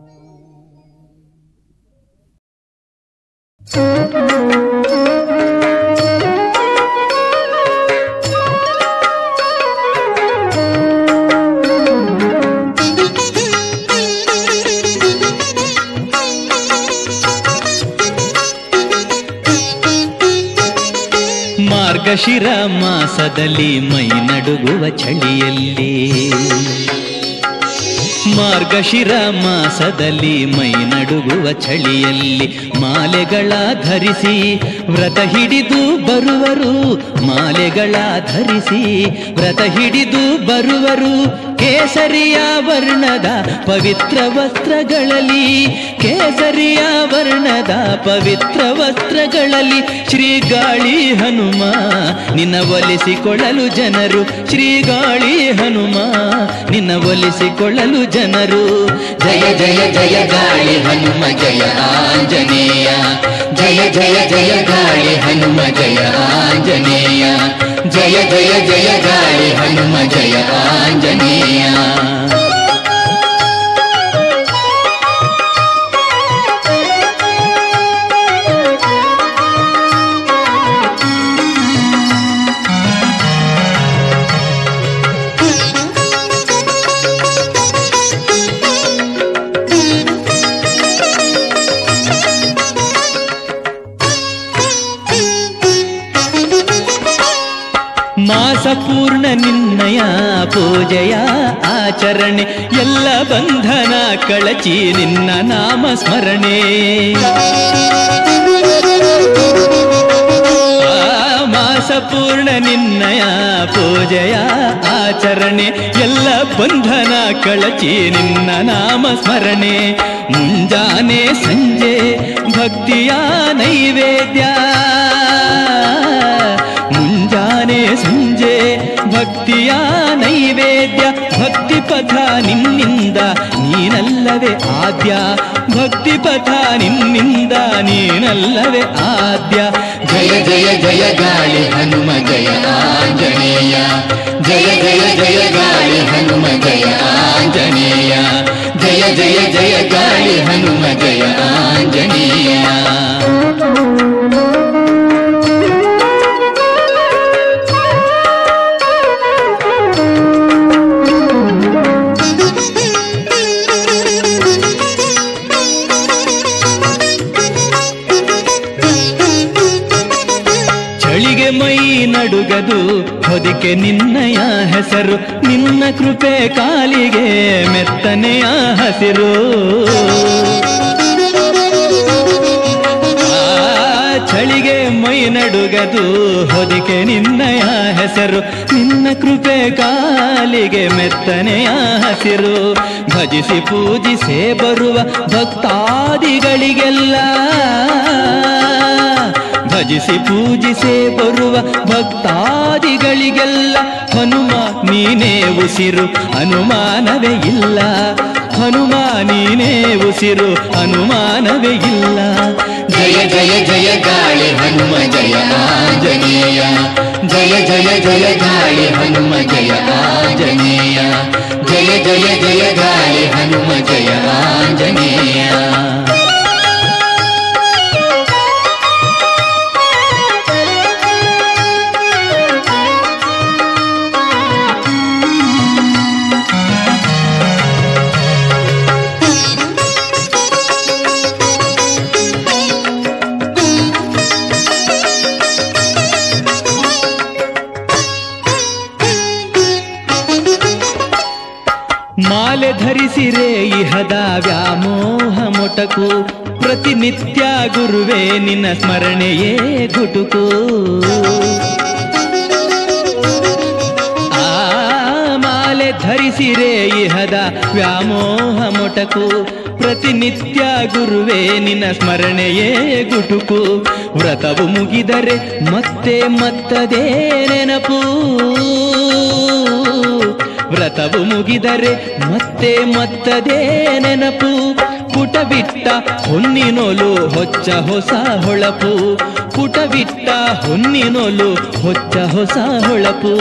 S1: ಮಾರ್ಗಶಿರ ಮಾಸದಲ್ಲಿ ಮೈ ನಡುಗುವ ಚಳಿಯಲ್ಲಿ, ಮಾರ್ಗಶಿರ ಮಾಸದಲ್ಲಿ ಮೈ ನಡುಗುವ ಚಳಿಯಲ್ಲಿ ಮಾಲೆಗಳ ಧರಿಸಿ ವ್ರತ ಹಿಡಿದು ಬರುವರು, ಮಾಲೆಗಳ ಧರಿಸಿ ವ್ರತ ಹಿಡಿದು ಬರುವರು. ಕೇಸರಿಯ ವರ್ಣದ ಪವಿತ್ರ ವಸ್ತ್ರಗಳಲ್ಲಿ, ಕೇಸರಿಯ ವರ್ಣದ ಪವಿತ್ರ ವಸ್ತ್ರಗಳಲ್ಲಿ ಶ್ರೀಗಾಳಿ ಹನುಮ ನಿನ್ನ ಒಲಿಸಿಕೊಳ್ಳಲು ಜನರು, ಶ್ರೀಗಾಳಿ ಹನುಮ ನಿನ್ನ ಒಲಿಸಿಕೊಳ್ಳಲು ಜನರು.
S3: ಜಯ ಜಯ ಜಯ ಗಾಳಿ ಹನುಮ ಜಯ ಆಂಜನೇಯ, ಜಯ ಜಯ ಜಯ ಗಾಳಿ ಹನುಮ ಜಯ ಆಂಜನೇಯ, ಜಯ ಜಯ ಜಯ ಗಾಳಿ ಹನುಮ ಜಯ ಆಂಜನೇಯ.
S1: ಮಾಸಪೂರ್ಣ ನಿನ್ನಯ ಪೂಜೆಯ ಆಚರಣೆ, ಎಲ್ಲ ಬಂಧನ ಕಳಚಿ ನಿನ್ನ ನಾಮ ಸ್ಮರಣೆ. ಮಾಸಪೂರ್ಣ ನಿನ್ನಯ ಪೂಜೆಯ ಆಚರಣೆ, ಎಲ್ಲ ಬಂಧನ ಕಳಚಿ ನಿನ್ನ ನಾಮ ಸ್ಮರಣೆ. ಮುಂಜಾನೆ ಸಂಜೆ ಭಕ್ತಿಯ ನೈವೇದ್ಯ, ಮುಂಜಾನೆ ಸಂಜೆ ಭಕ್ತಿಯ ನೈವೇದ್ಯ. ಭಕ್ತಿ ಪಥ ನಿನ್ನಿಂದ ನೀನಲ್ಲವೇ ಆದ್ಯ, ಭಕ್ತಿ ಪಥ ನಿನ್ನಿಂದ ನೀನಲ್ಲವೇ ಆದ್ಯ.
S3: ಜಯ ಜಯ ಜಯ ಗಾಳಿ ಹನುಮ ಜಯ ಆಂಜನೇಯ, ಜಯ ಜಯ ಜಯ ಗಾಳಿ ಹನುಮ ಜಯ ಆಂಜನೇಯ, ಜಯ ಜಯ ಜಯ ಗಾಳಿ ಹನುಮ ಜಯ ಆಂಜನೇಯ.
S1: ಮೈ ನಡುಗದು ಹೊದಿಕೆ ನಿನ್ನಯ ಹೆಸರು, ನಿನ್ನ ಕೃಪೆ ಕಾಲಿಗೆ ಮೆತ್ತನೆಯ ಹಸಿರು. ಚಳಿಗೆ ಮೈ ನಡುಗದು ಹೊದಿಕೆ ನಿನ್ನಯ ಹೆಸರು, ನಿನ್ನ ಕೃಪೆ ಕಾಲಿಗೆ ಮೆತ್ತನೆಯ ಹಸಿರು. ಭಜಿಸಿ ಪೂಜಿಸೇ ಬರುವ ಭಕ್ತಾದಿಗಳಿಗೆಲ್ಲ, ಭಜಿಸಿ ಪೂಜಿಸೇ ಬರುವ ಭಕ್ತಾದಿಗಳಿಗೆಲ್ಲ ಹನುಮ ನೀನೇ ಉಸಿರು ಅನುಮಾನವೇ ಇಲ್ಲ, ಹನುಮ ನೀನೇ ಉಸಿರು ಅನುಮಾನವೇ ಇಲ್ಲ.
S3: ಜಯ ಜಯ ಜಯ ಗಾಳಿ ಹನುಮ ಜಯ ಆಂಜನೇಯ, ಜಯ ಜಯ ಜಯ ಗಾಳಿ ಹನುಮ ಜಯ ಆಂಜನೇಯ, ಜಯ ಜಯ ಜಯ ಗಾಳಿ ಹನುಮ ಜಯ ಆಂಜನೇಯ.
S1: ಮಾಲೆ ಧರಿಸಿರೇ ಇಹದ ವ್ಯಾಮೋಹ ಮೊಟಕು, ಪ್ರತಿನಿತ್ಯ ಗುರುವೇ ನಿನ್ನ ಸ್ಮರಣೆಯೇ ಗುಟುಕು. ಆ ಮಾಲೆ ಧರಿಸಿರೇ ಇಹದ ವ್ಯಾಮೋಹ ಮೊಟಕು, ಪ್ರತಿನಿತ್ಯ ಗುರುವೇ ನಿನ್ನ ಸ್ಮರಣೆಯೇ ಗುಟುಕು. ವ್ರತವು ಮುಗಿದರೆ ಮತ್ತೆ ಮತ್ತದೇ ನೆನಪು, ವ್ರತವು ಮುಗಿದರೆ ಮತ್ತೆ ಮತ್ತದೇ ನೆನಪು. ಪುಟ ಬಿಟ್ಟ ಹೊನ್ನಿನೋಲು ಹೊಚ್ಚ ಹೊಸ ಹೊಳಪು, ಪುಟ ಬಿಟ್ಟ ಹೊನ್ನಿನೋಲು ಹೊಚ್ಚ ಹೊಸ ಹೊಳಪು.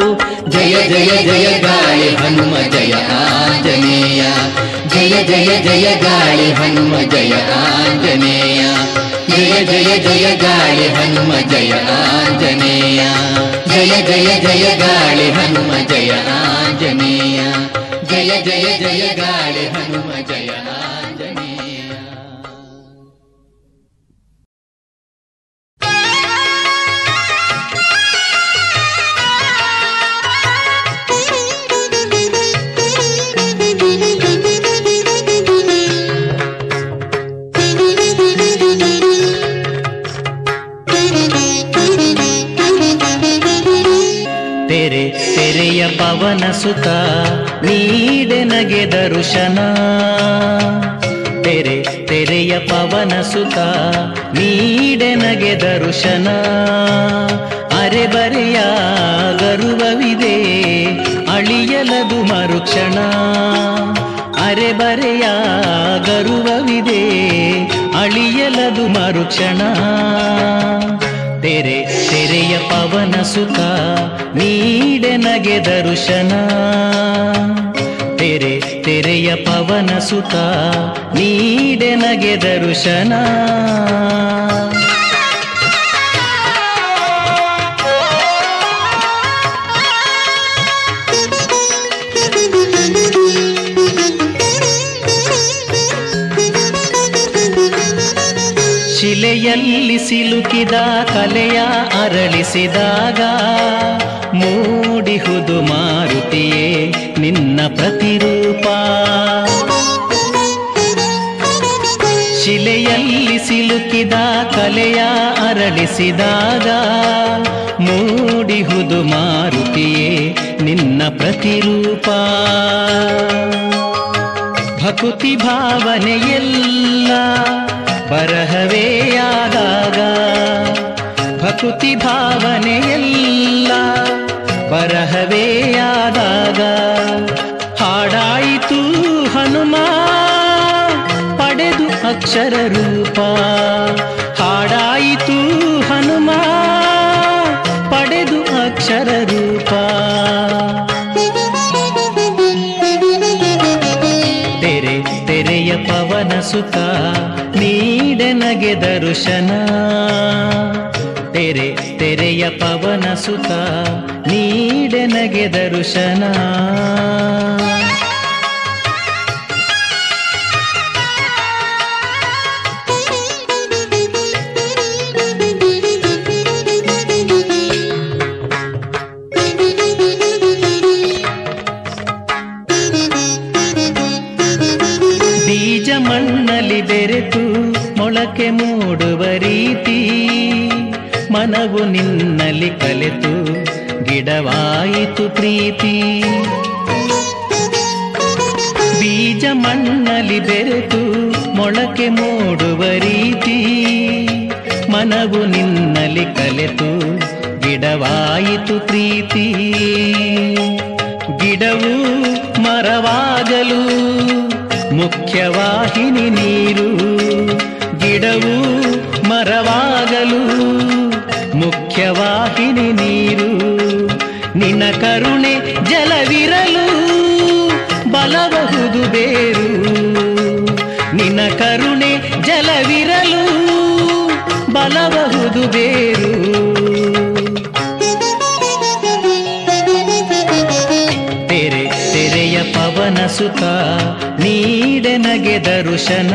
S3: ಜಯ ಜಯ ಜಯ ಗಾಳಿ ಹನುಮ ಜಯ ಆಂಜನೇಯ, ಜಯ ಜಯ ಜಯ ಗಾಳಿ ಹನುಮ ಜಯ ಆಂಜನೇಯ, ಜಯ ಜಯ ಜಯ ಗಾಳಿ ಹನುಮ ಜಯ ಆಂಜನೇಯ, ಜಯ ಜಯ ಜಯ ಗಾಳಿ ಹನುಮ ಜಯ ಆಂಜನೇಯ, ಜಯ ಜಯ ಜಯ ಗಾಳಿ ಹನುಮ ಜಯ ಆಂಜನೇಯ.
S4: ತೆರೆಯ ಪವನ ಸುತ ನೀಡೆ ನಗೆ ದರ್ಶನ. ತೆರೆಯ ಪವನ ಸುತ ನೀಡೆ ನಗೆ ದರ್ಶನ. ಅರೆ ಬರೆಯ ಗರುವವಿದೆ ಅಳಿಯಲದು ಮರುಕ್ಷಣ. ಅರೆ ಬರೆಯ ಗರುವವಿದೆ ಅಳಿಯಲದು ಮರುಕ್ಷಣ. ತೆರೆಯ ಪವನ ಸುತ ನೀಡೆ ನಗೆ ದರ್ಶನ. ತೆರೆಯ ಪವನ ಸುತ ನೀಡೆ ನಗೆ ದರ್ಶನ. ಶಿಲೆಯಲ್ಲಿ ಸಿಲುಕಿದ ಕಲೆಯ ಅರಳಿಸಿದಾಗ ಮೂಡಿಹುದು ಮಾರುತಿಯೇ ನಿನ್ನ ಪ್ರತಿರೂಪ. ಶಿಲೆಯಲ್ಲಿ ಸಿಲುಕಿದ ಕಲೆಯ ಅರಳಿಸಿದಾಗ ಮೂಡಿಹುದು ಮಾರುತಿಯೇ ನಿನ್ನ ಪ್ರತಿರೂಪ. ಭಕುತಿ ಭಾವನೆಯೆಲ್ಲ ಬರಹವೇ ಆದಾಗ, ಭಕುತಿ ಭಾವನೆಯೆಲ್ಲ ಬರಹವೇ ಆದಾಗ, ಹಾಡಾಯಿತು ಹನುಮ ಪಡೆದು ಅಕ್ಷರ ರೂಪ. ಹಾಡಾಯಿತು ಹನುಮ ಪಡೆದು ಅಕ್ಷರ ರೂಪ. ತೆರೆಯ ಪವನ ಸುತ ನೀಡೆ ನಗೆ ದರ್ಶನ. ತೆರೆಯ ಪವನ ಸುತ ನೀಡೆ ನಗೆ ದರ್ಶನ. ಬೀಜ ಮಣ್ಣಲ್ಲಿ ಬೆರೆತು ಮೊಳಕೆ ಮೂಡುವ ರೀತಿ, ಮನವು ನಿನ್ನಲ್ಲಿ ಕಲೆತು ಗಿಡವಾಯಿತು ಪ್ರೀತಿ. ಬೀಜ ಮಣ್ಣಲ್ಲಿ ಬೆರೆತು ಮೊಳಕೆ ಮೂಡುವ ರೀತಿ, ಮನವು ನಿನ್ನಲ್ಲಿ ಕಲೆತು ಗಿಡವಾಯಿತು ಪ್ರೀತಿ. ಗಿಡವು ಮರವಾಗಲು ಮುಖ್ಯವಾಹಿನಿ ನೀರು, ಗಿಡವು ಮರವಾಗಲು ಮುಖ್ಯವಾಹಿನಿ ನೀರು. ನಿನ್ನ ಕರುಣೆ ಜಲವಿರಲು ಬಲಬಹುದು ಬೇರು, ನಿನ್ನ ಕರುಣೆ ಜಲವಿರಲು ಬಲಬಹುದು ಬೇರು. ತೆರೆಯ ಪವನ ಸುತ ನೀಡೆ ನಗೆ ದರ್ಶನ.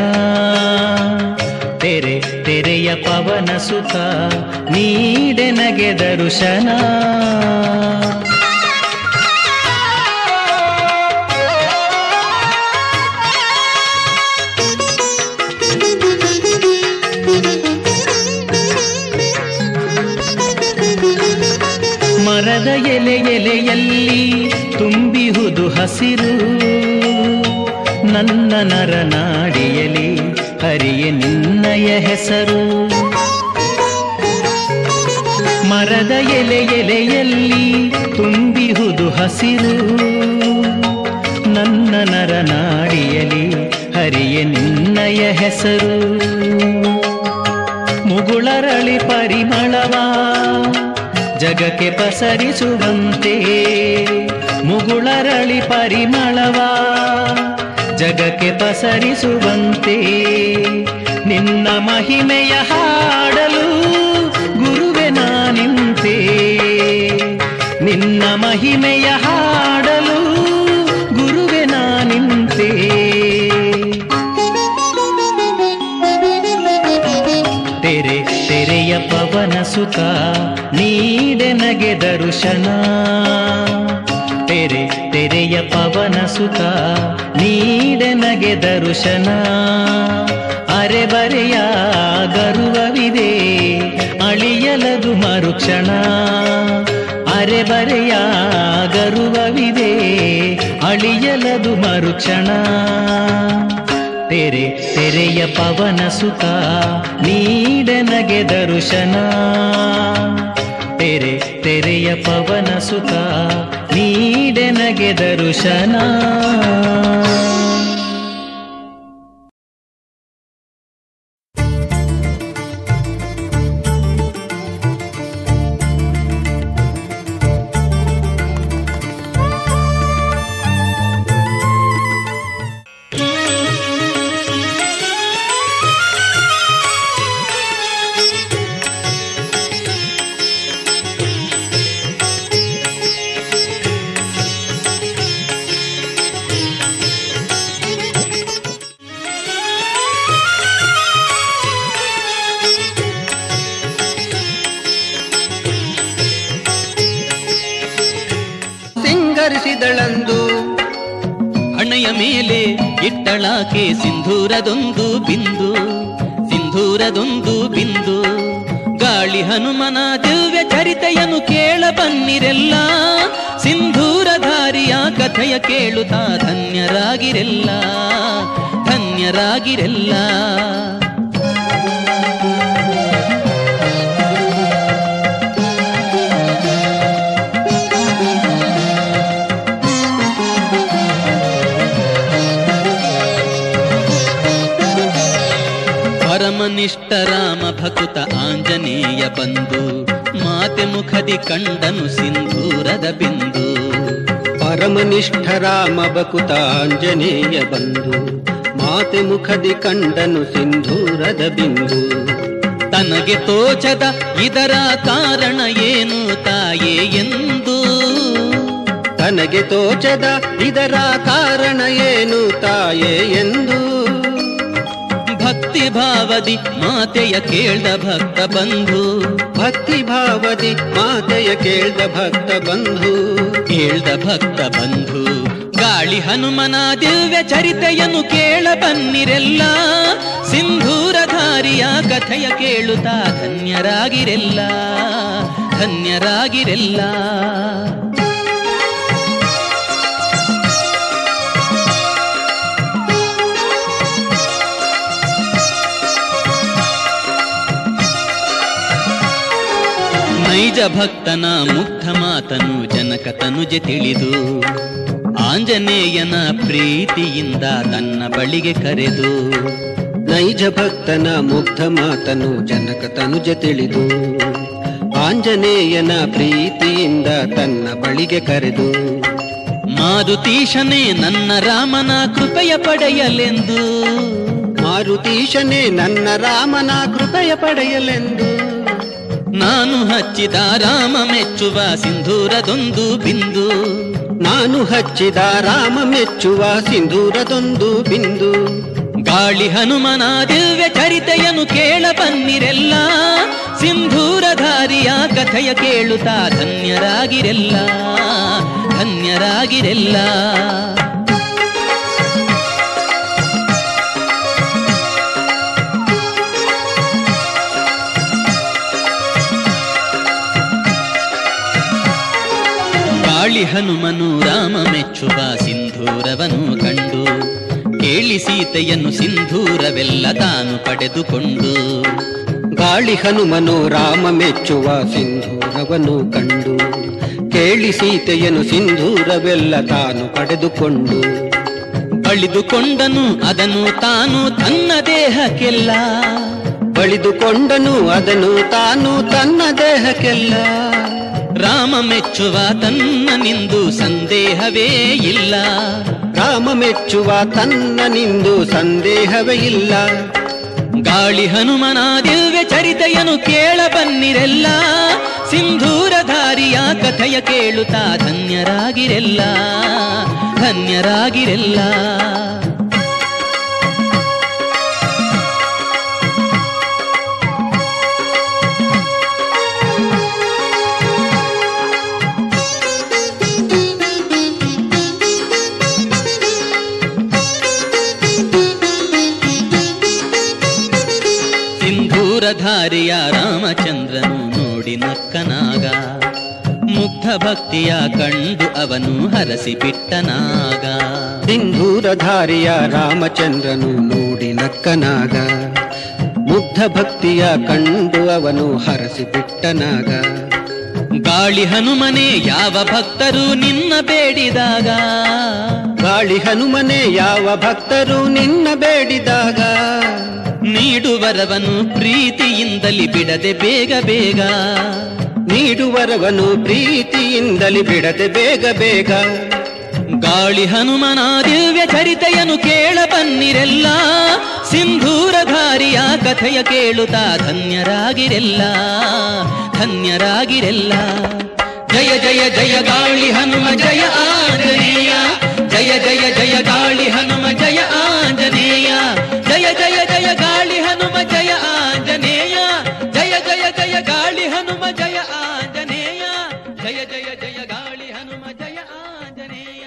S4: ತೆರೆಯ ಪವನ ಸುತ ನೀಡೆ ನಗೆ ದರ್ಶನ. ಮರದ ಎಲೆಯಲ್ಲಿ ತುಂಬಿಹುದು ಹಸಿರು, ನನ್ನ ನರನಾಡಿಯಲಿ ಹರಿಯೆ ನಿನ್ನಯ ಹೆಸರು. ಮರದ ಎಲೆಯಲ್ಲಿ ತುಂಬಿಹುದು ಹಸಿರು, ನನ್ನ ನರನಾಡಿಯಲಿ ಹರಿಯೆ ನಿನ್ನಯ ಹೆಸರು. ಮುಗುಳರಳಿ ಪರಿಮಳವ ಜಗಕ್ಕೆ ಪಸರಿಸುವಂತೆ, ಮುಗುಳರಳಿ ಪರಿಮಳವ ಜಗಕ್ಕೆ ಪಸರಿಸುವಂತೆ, ನಿನ್ನ ಮಹಿಮೆಯ ಹಾಡಲು ಗುರುವೆ ನಾನಿಂತೆ. ನಿನ್ನ ಮಹಿಮೆಯ ಹಾಡಲು ಗುರುವೆ ನಾನಿಂತೆ. ತೆರೆಯ ಪವನ ಸುತ ನೀಡೆ ನಗೆ ದರ್ಶನ. ತೆರೆಯ ಪವನ ಸುತ ನೀಡೆ ನಗೆ ದರ್ಶನ. ಅರೆ ಬರೆಯ ಗರುವವಿದೆ ಅಳಿಯಲದು ಮರುಕ್ಷಣ. ಅರೆಬರೆಯ ಗರುವವಿದೆ ಅಳಿಯಲದು ಮರುಕ್ಷಣ. ತೆರೆ ತೆರೆಯ ಪವನ ಸುತ ನೀಡೆ ನಗೆ ದರ್ಶನ. ತೆರೆ ತೆರೆಯ ಪವನ ಸುತ ನೀಡೆ ನಗೆ ದರ್ಶನ.
S2: ಸಿಂಗರಿಸಿದಳಂದು
S1: ಹಣೆಯ ಮೇಲೆ ಇಟ್ಟಳಾಕೆ ಸಿಂಧೂರದೊಂದು ಬಿಂದು, ಸಿಂಧೂರದೊಂದು ಬಿಂದು. ಗಾಳಿ ಹನುಮನ ದಿವ್ಯ ಚರಿತೆಯನ್ನು ಕೇಳ ಬನ್ನಿರೆಲ್ಲ, ಸಿಂಧೂರಧಾರಿಯ ಕಥೆಯ ಕೇಳುತ್ತಾ ಧನ್ಯರಾಗಿರೆಲ್ಲ, ಧನ್ಯರಾಗಿರೆಲ್ಲ. ಪರಮನಿಷ್ಠ ರಾಮ ಭಕುತ ಆಂಜನೇಯ ಬಂದು, ಮಾತೆ ಮುಖದಿ ಕಂಡನು ಸಿಂಧೂರದ ಬಿಂದು.
S2: ಪರಮನಿಷ್ಠ ರಾಮ ಭಕುತ ಆಂಜನೇಯ ಬಂದು, ಮಾತೆ ಮುಖದಿ ಕಂಡನು ಸಿಂಧೂರದ ಬಿಂದು.
S1: ತನಗೆ ತೋಚದ ಇದರ ಕಾರಣ ಏನು ತಾಯೇ ಎಂದು,
S2: ತನಗೆ ತೋಚದ ಇದರ ಕಾರಣ ಏನು ತಾಯೇ ಎಂದು.
S1: ಭಕ್ತಿ ಭಾವದಿ ಮಾತೆಯ ಕೇಳ್ದ ಭಕ್ತ ಬಂಧು,
S2: ಭಕ್ತಿ ಭಾವದಿ ಮಾತೆಯ ಕೇಳ್ದ ಭಕ್ತ ಬಂಧು,
S1: ಕೇಳ್ದ ಭಕ್ತ ಬಂಧು. ಗಾಳಿ ಹನುಮನ ದಿವ್ಯ ಚರಿತೆಯನ್ನು ಕೇಳ ಬನ್ನಿರೆಲ್ಲ, ಸಿಂಧೂರಧಾರಿಯ ಕಥೆಯ ಕೇಳುತ್ತಾ ಧನ್ಯರಾಗಿರೆಲ್ಲ, ಧನ್ಯರಾಗಿರೆಲ್ಲ. ನೈಜ ಭಕ್ತನ ಮುಗ್ಧ ಮಾತನು ಜನಕ ತನುಜೆ ತಿಳಿದು, ಆಂಜನೇಯನ ಪ್ರೀತಿಯಿಂದ ತನ್ನ ಬಳಿಗೆ ಕರೆದು.
S2: ನೈಜ ಭಕ್ತನ ಮುಗ್ಧ ಮಾತನು ಜನಕ ತನುಜೆ ತಿಳಿದು, ಆಂಜನೇಯನ ಪ್ರೀತಿಯಿಂದ ತನ್ನ ಬಳಿಗೆ ಕರೆದು.
S1: ಮಾರುತೀಶನೇ ನನ್ನ ರಾಮನ ಕೃಪೆಯ ಪಡೆಯಲೆಂದು,
S2: ಮಾರುತೀಶನೇ ನನ್ನ ರಾಮನ ಕೃಪೆಯ ಪಡೆಯಲೆಂದು.
S1: ನಾನು ಹಚ್ಚಿದ ರಾಮ ಮೆಚ್ಚುವ ಸಿಂಧೂರದೊಂದು ಬಿಂದು,
S2: ನಾನು ಹಚ್ಚಿದ ರಾಮ ಮೆಚ್ಚುವ ಸಿಂಧೂರದೊಂದು ಬಿಂದು.
S1: ಗಾಳಿ ಹನುಮನ ದಿವ್ಯ ಚರಿತೆಯನ್ನು ಕೇಳ ಬನ್ನಿರೆಲ್ಲ, ಸಿಂಧೂರಧಾರಿಯ ಕಥೆಯ ಕೇಳುತ್ತಾ ಧನ್ಯರಾಗಿರೆಲ್ಲ, ಧನ್ಯರಾಗಿರೆಲ್ಲ. ಗಾಳಿ ಹನುಮನು ರಾಮ ಮೆಚ್ಚುವ ಸಿಂಧೂರವನ್ನು ಕಂಡು, ಕೇಳಿ ಸೀತೆಯನ್ನು ಸಿಂಧೂರವೆಲ್ಲ ತಾನು ಪಡೆದುಕೊಂಡು.
S2: ಗಾಳಿ ಹನುಮನು ರಾಮ ಮೆಚ್ಚುವ ಸಿಂಧೂರವನ್ನು ಕಂಡು, ಕೇಳಿ ಸೀತೆಯನ್ನು ಸಿಂಧೂರವೆಲ್ಲ ತಾನು ಪಡೆದುಕೊಂಡು.
S1: ಬಳಿದುಕೊಂಡನು ಅದನ್ನು ತಾನು ತನ್ನ ದೇಹಕ್ಕೆಲ್ಲ,
S2: ಬಳಿದುಕೊಂಡನು ಅದನ್ನು ತಾನು ತನ್ನ ದೇಹಕ್ಕೆಲ್ಲ.
S1: ರಾಮ ಮೆಚ್ಚುವ ತನ್ನ ನಿಂದು ಸಂದೇಹವೇ ಇಲ್ಲ,
S2: ರಾಮ ಮೆಚ್ಚುವ ತನ್ನ ನಿಂದು ಸಂದೇಹವೇ ಇಲ್ಲ.
S1: ಗಾಳಿ ಹನುಮನ ದಿವ್ಯ ಚರಿತೆಯನ್ನು ಕೇಳ ಬನ್ನಿರೆಲ್ಲ, ಸಿಂಧೂರಧಾರಿಯ ಕಥೆಯ ಕೇಳುತ್ತಾ ಧನ್ಯರಾಗಿರೆಲ್ಲ, ಧನ್ಯರಾಗಿರೆಲ್ಲ. ಸಿಂಧೂರಧಾರಿಯ ರಾಮಚಂದ್ರನು ನೋಡಿ ನಕ್ಕನಾಗ, ಮುಗ್ಧ ಭಕ್ತಿಯ ಕಂಡು ಅವನು ಹರಸಿಬಿಟ್ಟನಾಗ.
S2: ಸಿಂಧೂರಧಾರಿಯ ರಾಮಚಂದ್ರನು ನೋಡಿ ನಕ್ಕನಾಗ, ಮುಗ್ಧ ಭಕ್ತಿಯ ಕಂಡು ಅವನು ಹರಸಿಬಿಟ್ಟನಾಗ.
S1: ಗಾಳಿ ಹನುಮನೆ ಯಾವ ಭಕ್ತರು ನಿನ್ನ ಬೇಡಿದಾಗ,
S2: ಗಾಳಿ ಹನುಮನೆ ಯಾವ ಭಕ್ತರು ನಿನ್ನ ಬೇಡಿದಾಗ,
S1: ನೀಡುವರವನು ಪ್ರೀತಿಯಿಂದಲಿ ಬಿಡದೆ ಬೇಗ ಬೇಗ,
S2: ನೀಡುವರವನು ಪ್ರೀತಿಯಿಂದಲಿ ಬಿಡದೆ ಬೇಗ ಬೇಗ.
S1: ಗಾಳಿ ಹನುಮನ ದಿವ್ಯ ಚರಿತೆಯನ್ನು ಕೇಳ ಬನ್ನಿರೆಲ್ಲ, ಸಿಂಧೂರಧಾರಿಯ ಕಥೆಯ ಕೇಳುತ್ತಾ ಧನ್ಯರಾಗಿರೆಲ್ಲ, ಧನ್ಯರಾಗಿರೆಲ್ಲ. ಜಯ ಜಯ ಜಯ ಗಾಳಿ ಹನುಮ ಜಯ ಆಂಜನೇಯ, ಜಯ ಜಯ ಜಯ ಗಾಳಿ ಹನುಮ ಜಯ ಆಂಜನೇಯ, ಜಯ ಜಯ ಜಯ ಗಾಳಿ ಹನುಮ ಜಯ ಆಂಜನೇಯ, ಜಯ ಜಯ ಜಯ ಗಾಳಿ ಹನುಮ ಜಯ ಆಂಜನೇಯ, ಜಯ ಜಯ ಜಯ ಗಾಳಿ ಹನುಮ ಜಯ ಆಂಜನೇಯ,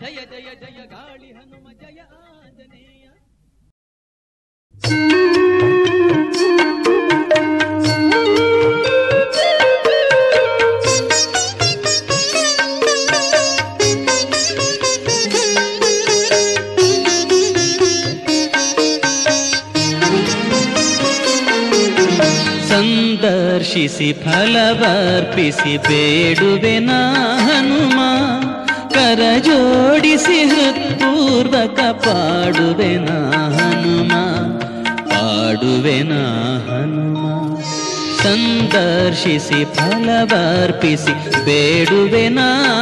S1: ಜಯ ಜಯ ಜಯ ಗಾಳಿ ಹನುಮ ಜಯ ಆಂಜನೇಯ. ಸಂದರ್ಶಿಸಿ ಫಲವರ್ಪಿಸಿ ಬೇಡುವೆನ ಹನುಮ, ಕರ ಜೋಡಿಸಿ ಹೃತ್ಪೂರ್ವಕ ಪಾಡುವೆನ ಹನುಮ, ಪಾಡುವೆನ ಹನುಮ. ಸಂದರ್ಶಿಸಿ ಫಲವರ್ಪಿಸಿ ಬೇಡುವೆನ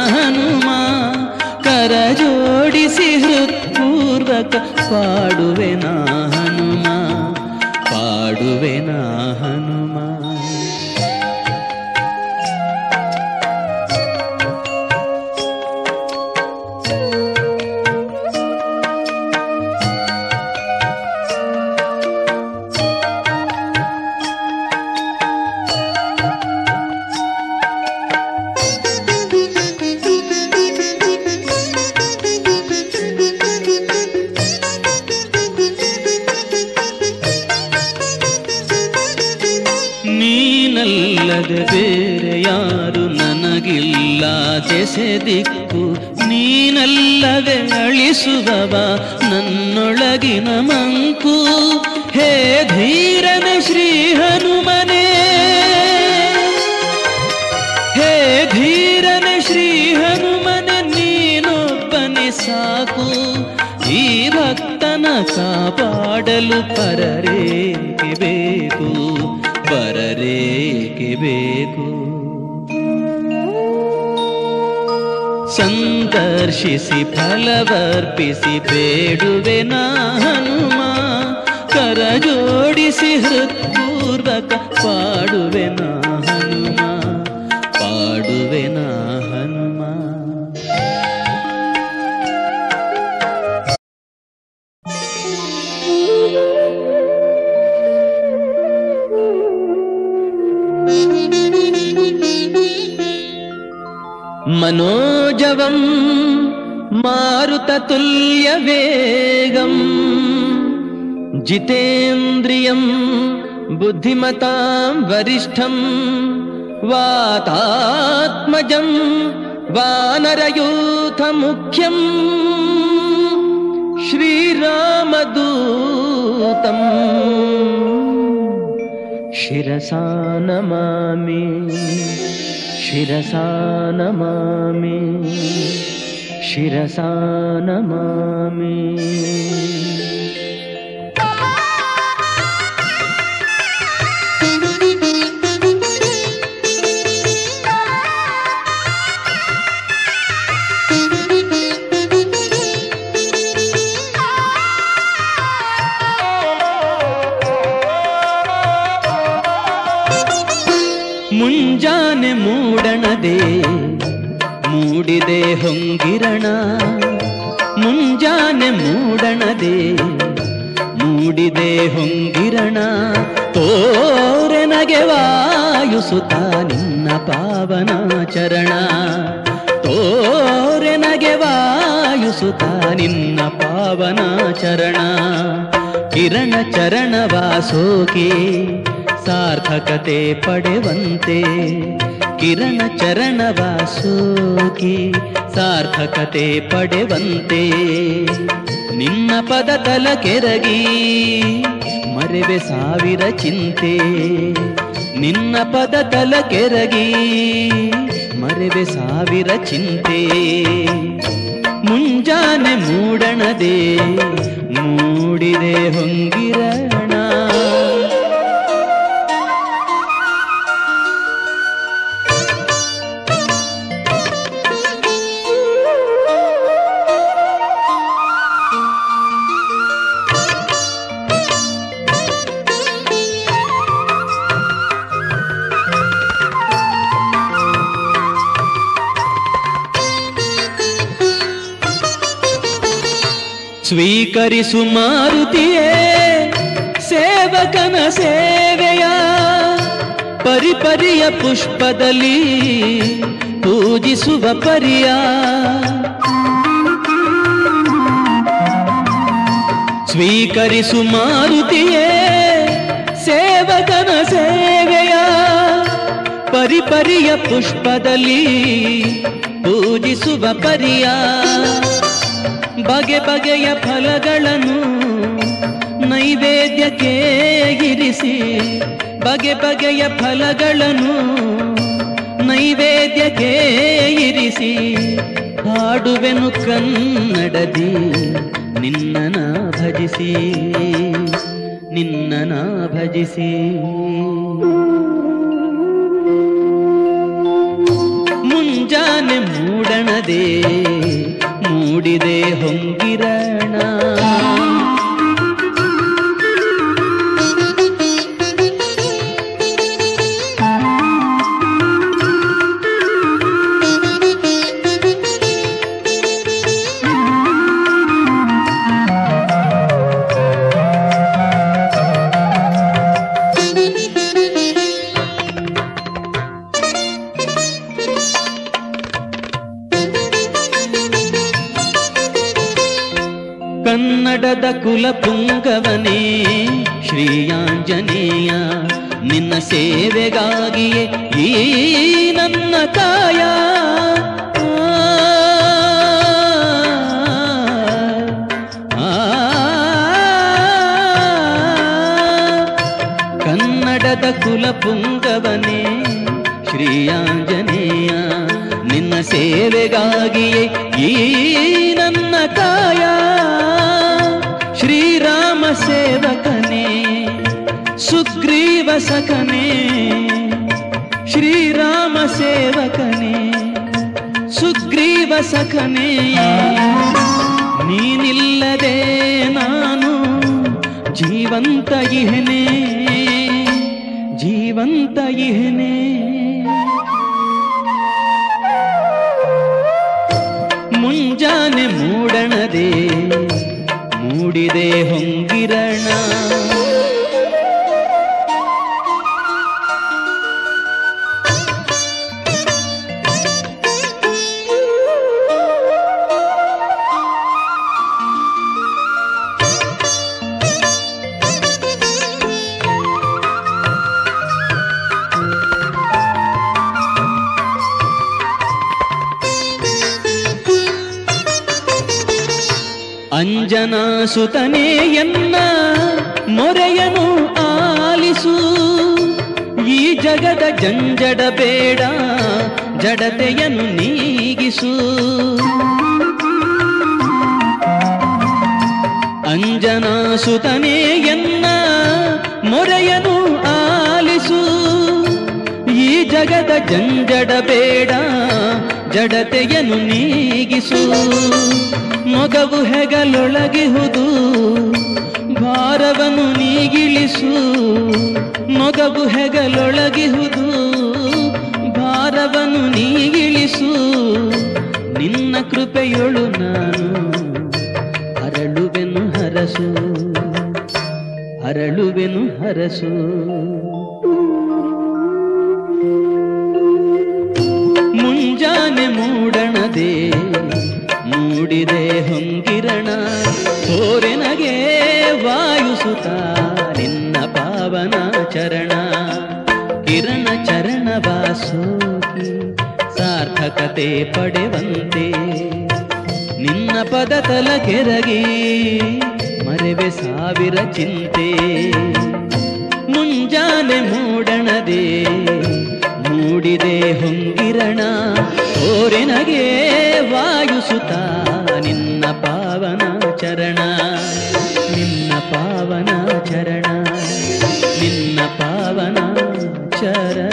S1: ಹನುಮ, ಕರ ಜೋಡಿಸಿ ಹೃತ್ಪೂರ್ವಕ ಪಾಡುವೆನ ಹನುಮ, ಪಾಡುವೆನ ಹನುಮ. ಬೇರೆ ಯಾರು ನನಗಿಲ್ಲ ದೆಸೆ ದಿಕ್ಕು, ನೀನಲ್ಲವೇ ಅಳಿಸುವವ ನನ್ನೊಳಗಿನ ಮಂಕು. ಹೇ ಧೀರನ ಶ್ರೀ ಹನುಮನೇ, ಹೇ ಧೀರನ ಶ್ರೀ ಹನುಮನೆ, ನೀನೊಬ್ಬನೇ ಸಾಕು. ಈ ಭಕ್ತನ ಕಾಪಾಡಲು ಪರರೇಕೆ ಬೇಕು, ಪರರೇಕೆ ಬೇಕು. ಸಂದರ್ಶಿಸಿ ಫಲವರ್ಪಿಸಿ ಬೇಡುವೆನ ಹನುಮ, ಕರ ಜೋಡಿಸಿ ಹೃತ್ಪೂರ್ವಕ ಪಾಡುವೆನ ಹನುಮ, ಪಾಡುವೆನ ಹನುಮ. मनोजवं मारुततुल्यवेगं, जितेन्द्रियं बुद्धिमतां वरिष्ठं, वातात्मजं वानरयूथमुख्यं, श्रीरामदूतं शिरसा नमामि, शिरसा नमामि, शिरसा नमामि. ಮುಂಜಾನೆ ಮೂಡಣದೆ ಮೂಡಿದೆ ಹೊಂಗಿರಣ, ಮುಂಜಾನೆ ಮೂಡಣದೆ ಮೂಡಿದೆ ಹೊಂಗಿರಣ, ತೋರೆನಗೆ ವಾಯುಸುತ ನಿನ್ನ ಪಾವನ ಚರಣ, ತೋರೆನಗೆ ವಾಯುಸುತ ನಿನ್ನ ಪಾವನ ಚರಣ. ಕಿರಣ ಚರಣವಾಸೋಕೆ ಸಾರ್ಥಕತೆ ಪಡೆವಂತೆ, ಕಿರಣ ಚರಣವ ಸೋಕಿ ಸಾರ್ಥಕತೆ ಪಡೆವಂತೆ ನಿನ್ನ ಪದ ತಲ ಕೆರಗಿ ಮರೆವೆ ಸಾವಿರ ಚಿಂತೆ ನಿನ್ನ ಪದ ತಲ ಕೆರಗಿ ಮರೆವೆ ಸಾವಿರ ಚಿಂತೆ ಮುಂಜಾನೆ ಮೂಡಣದೆ ಮೂಡಿದೆ ಹೊಂಗಿರಣ ಸ್ವೀಕರಿಸು ಮಾರುತಿಯೇ ಸೇವಕನ ಸೇವೆಯ ಪರಿಪರಿಯ ಪುಷ್ಪದಲ್ಲಿ ಪೂಜಿಸುವ ಪರಿಯ ಸ್ವೀಕರಿಸು ಮಾರುತಿಯೇ ಸೇವಕನ ಸೇವೆಯ ಪರಿಪರಿಯ ಪುಷ್ಪದಲ್ಲಿ ಪೂಜಿಸುವ ಪರಿಯ ಬಗೆ ಬಗೆಯ ಫಲಗಳನ್ನು ನೈವೇದ್ಯಕ್ಕೆ ಇರಿಸಿ ಬಗೆ ಬಗೆಯ ಫಲಗಳನ್ನು ನೈವೇದ್ಯಕ್ಕೆ ಇರಿಸಿ ಹಾಡುವೆನು ಕನ್ನಡದಿ ನಿನ್ನನ ಭಜಿಸಿ ನಿನ್ನನ ಭಜಿಸಿ ಮುಂಜಾನೆ ಮೂಡಣದೆ ಮೂಡಿದೆ ಹೊಂಗಿರಣ ಕನ್ನಡದ ಕುಲಪುಂಗವನೇ ಶ್ರೀಯಾಂಜನೇಯ ನಿನ್ನ ಸೇವೆಗಾಗಿಯೇ ಈ ನನ್ನ ಕಾಯ ಕನ್ನಡದ ಕುಲಪುಂಗವನೇ ಶ್ರೀಯಾಂಜನೇಯ ನಿನ್ನ ಸೇವೆಗಾಗಿಯೇ ಈ ನನ್ನ ಕಾಯ ಶ್ರೀರಾಮ ಸೇವಕನೇ ಸುಗ್ರೀವ ಸಖನೇ ಶ್ರೀರಾಮ ಸೇವಕನೇ ಸುಗ್ರೀವ ಸಖನೇ ನೀನಿಲ್ಲದೆ ನಾನು ಜೀವಂತ ಇಹನೆ ಜೀವಂತ ಇಹನೆ ಮುಂಜಾನೆ ಮೂಡಣದೆ ಮೂಡಿದೆ ಹೊಂಗಿರಣ ಅಂಜನಾ ಸುತನೇ ಎನ್ನ ಮೊರೆಯನು ಆಲಿಸು ಈ ಜಗದ ಜಂಜಡ ಬೇಡ ಜಡತೆಯನ್ನು ನೀಗಿಸು ಅಂಜನಾ ಸುತನೇ ಎನ್ನ ಮೊರೆಯನು ಆಲಿಸು ಈ ಜಗದ ಜಂಜಡ ಬೇಡ ಜಡತೆಯನ್ನು ನೀಗಿಸು ಮೊಗವು ಹೆಗಲೊಳಗಿಹುದು ಭಾರವನ್ನು ನೀಗಿಳಿಸು ಮೊಗವು ಹೆಗಲೊಳಗಿಹುದು ಭಾರವನ್ನು ನೀಗಿಳಿಸು ನಿನ್ನ ಕೃಪೆಯೊಳು ನಾನು ಅರಳುವೆನು ಹರಸು ಅರಳುವೆನು ಹರಸು ಮುಂಜಾನೆ ಮೂಡಣದೆ ಮೂಡಿದೆ ಹೊಂಗಿರಣ ತೋರೆನಗೆ ವಾಯುಸುತ ನಿನ್ನ ಪಾವನ ಚರಣ ಕಿರಣ ಚರಣ ವಾಸೋಕಿ ಸಾರ್ಥಕತೆ ಪಡೆವಂತೆ ನಿನ್ನ ಪದ ತಲಕೆರಗಿ ಮರೆವೆ ಸಾವಿರ ಚಿಂತೆ. ಮುಂಜಾನೆ ಮೂಡಣದೆ ಮೂಡಿದೆ ಹೊಂಗಿರಣ ತೋರೆನಗೆ ವಾಯುಸುತ ನಿನ್ನ ಪಾವನ ಚರಣ, ನಿನ್ನ ಪಾವನ ಚರಣ, ನಿನ್ನ ಪಾವನ ಚರಣ.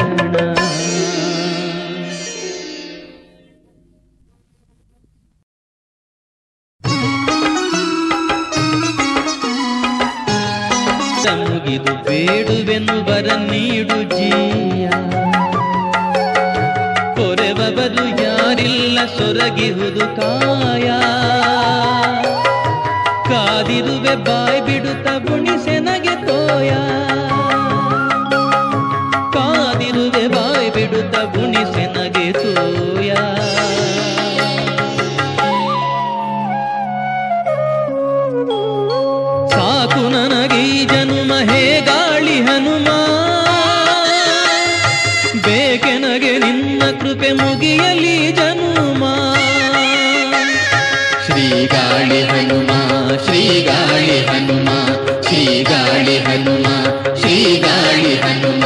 S1: ಮುಗಿದು ಬೇಡುವೆನು ಬರ ನೀಡು ಜೀಯ, ಕೊರೆವ ಬದು ಯಾರಿಲ್ಲ ಸೊರಗಿಹುದು ಕಾಯ. ಕಾದಿರುವೆ ಬಾಯ್ ಬಿಡುತ್ತ ಬುಣಿಸೆನಗೆ ತೋಯ, ಕಾದಿರುವೆ ಬಾಯ್ ಬಿಡುತ್ತ ಬುಣಿಸೆನಗೆ ತೋಯ. ಸಾಕು ನನಗೆ ಈ ಜನುಮ ಹೇ ಗಾಳಿ ಹನುಮ, ಬೇಕೆನಗೆ ನಿನ್ನ ಕೃಪೆ ಮುಗಿಯಲಿ ಜನುಮ.
S3: ಶ್ರೀಗಾಳಿ ಹನುಮ ಶ್ರೀಗಾಳಿ ಹನುಮ ಶ್ರೀಗಾಳಿ ಹನುಮ ಶ್ರೀಗಾಳಿ ಹನುಮ.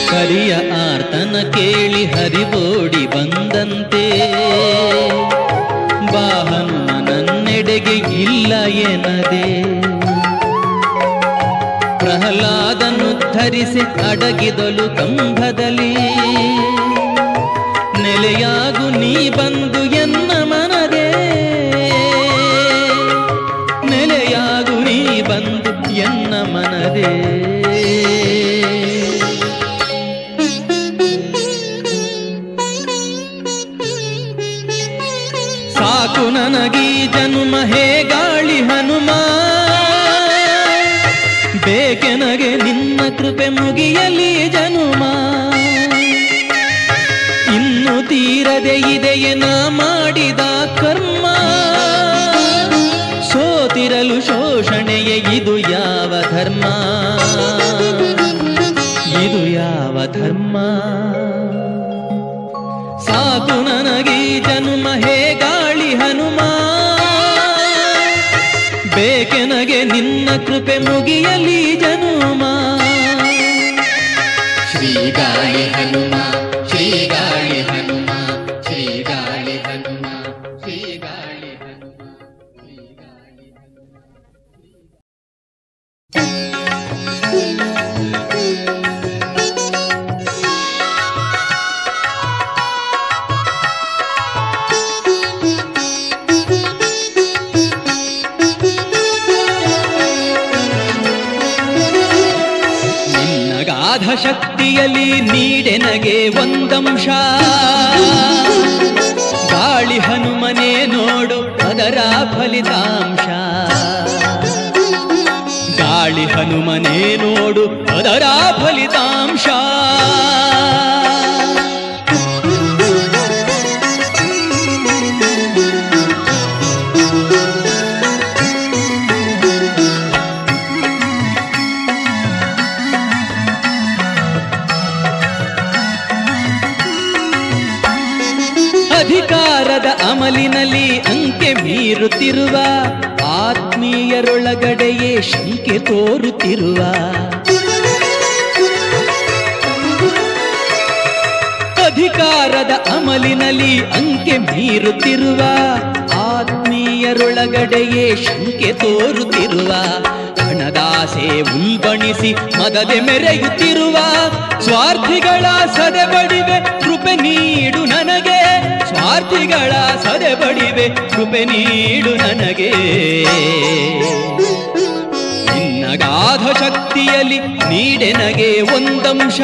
S1: ಹರಿಯ ಆರ್ತನ ಕೇಳಿ ಹರಿಬೋಡಿ ಬಂದಂತೆ, ಬಾಹನು ನನ್ನೆಡೆಗೆ ಇಲ್ಲ ಎನ್ನದೆ. ಪ್ರಹ್ಲಾದನು ಧರಿಸಿ ಅಡಗಿದಳು ಕಂಭದಲ್ಲಿ, ನೆಲೆಯಾಗು ನೀ ಬಂದು ಎನ್ನ ಮನದೆ, ನೆಲೆಯಾಗು ನೀ ಬಂದು ಎನ್ನ ಮನದೆ. ಸಾಕು ನನಗೀ ಜನುಮ ಹೇ ಗಾಳಿ ಹನುಮ, ಬೇಕೆನಗೆ ನಿನ್ನ ಕೃಪೆ ಮುಗಿಯಲಿ ಜನುಮ. ಇನ್ನು ತೀರದೆ ಇದೆಯೇ ನಾ ಮಾಡಿದ ಕರ್ಮ, ಸೋತಿರಲು ಶೋಷಣೆಯೇ ಇದು ಯಾವ ಧರ್ಮ, ಇದು ಯಾವ ಧರ್ಮ. ಸಾಕು ನನಗೀ ಜನುಮ ಹೇ ಗಾಳಿ ಹನುಮ, ಬೇಕೆನಗೆ ನಿನ್ನ ಕೃಪೆ ಮುಗಿಯಲಿ ಜನುಮ.
S3: ಶ್ರೀಗಾಳಿ ಹನುಮ ಶ್ರೀಗಾಳಿ ಹನುಮ ಶ್ರೀಗಾಳಿ ಹನುಮ ಶ್ರೀಗಾಳಿ ಹನುಮ ಶ್ರೀಗಾಳಿ
S1: ಅಗಾಧ ಶಕ್ತಿಯಲ್ಲಿ ನೀಡೆನಗೆ ಒಂದಂಶ, ಗಾಳಿ ಹನುಮನೆ ನೋಡು ಅದರ ಫಲಿತಾಂಶ. ಗಾಳಿ ಹನುಮನೆ ನೋಡು ಅದರ ಫಲಿತಾಂಶ. ಅಧಿಕಾರದ ಅಮಲಿನಲ್ಲಿ ಅಂಕೆ ಮೀರುತ್ತಿರುವ, ಆತ್ಮೀಯರೊಳಗಡೆಯೇ ಶಂಕೆ ತೋರುತ್ತಿರುವ. ಅಧಿಕಾರದ ಅಮಲಿನಲ್ಲಿ ಅಂಕೆ ಮೀರುತ್ತಿರುವ, ಆತ್ಮೀಯರೊಳಗಡೆಯೇ ಶಂಕೆ ತೋರುತ್ತಿರುವ. ಹಣದಾಸೆ ಉಲ್ಬಣಿಸಿ ಮದದೆ ಮೆರೆಯುತ್ತಿರುವ, ಸ್ವಾರ್ಥಿಗಳ ಸದೆಬಡಿವೆ ಕೃಪೆ ನೀಡು ನನಗೆ. ಸ್ವಾರ್ಥಿಗಳ ಸದೆಬಡಿವೆ ಕೃಪೆ ನೀಡು ನನಗೆ. ನಿನ್ನಗಾಧ ಶಕ್ತಿಯಲ್ಲಿ ನೀಡೆನಗೆ ಒಂದಂಶ,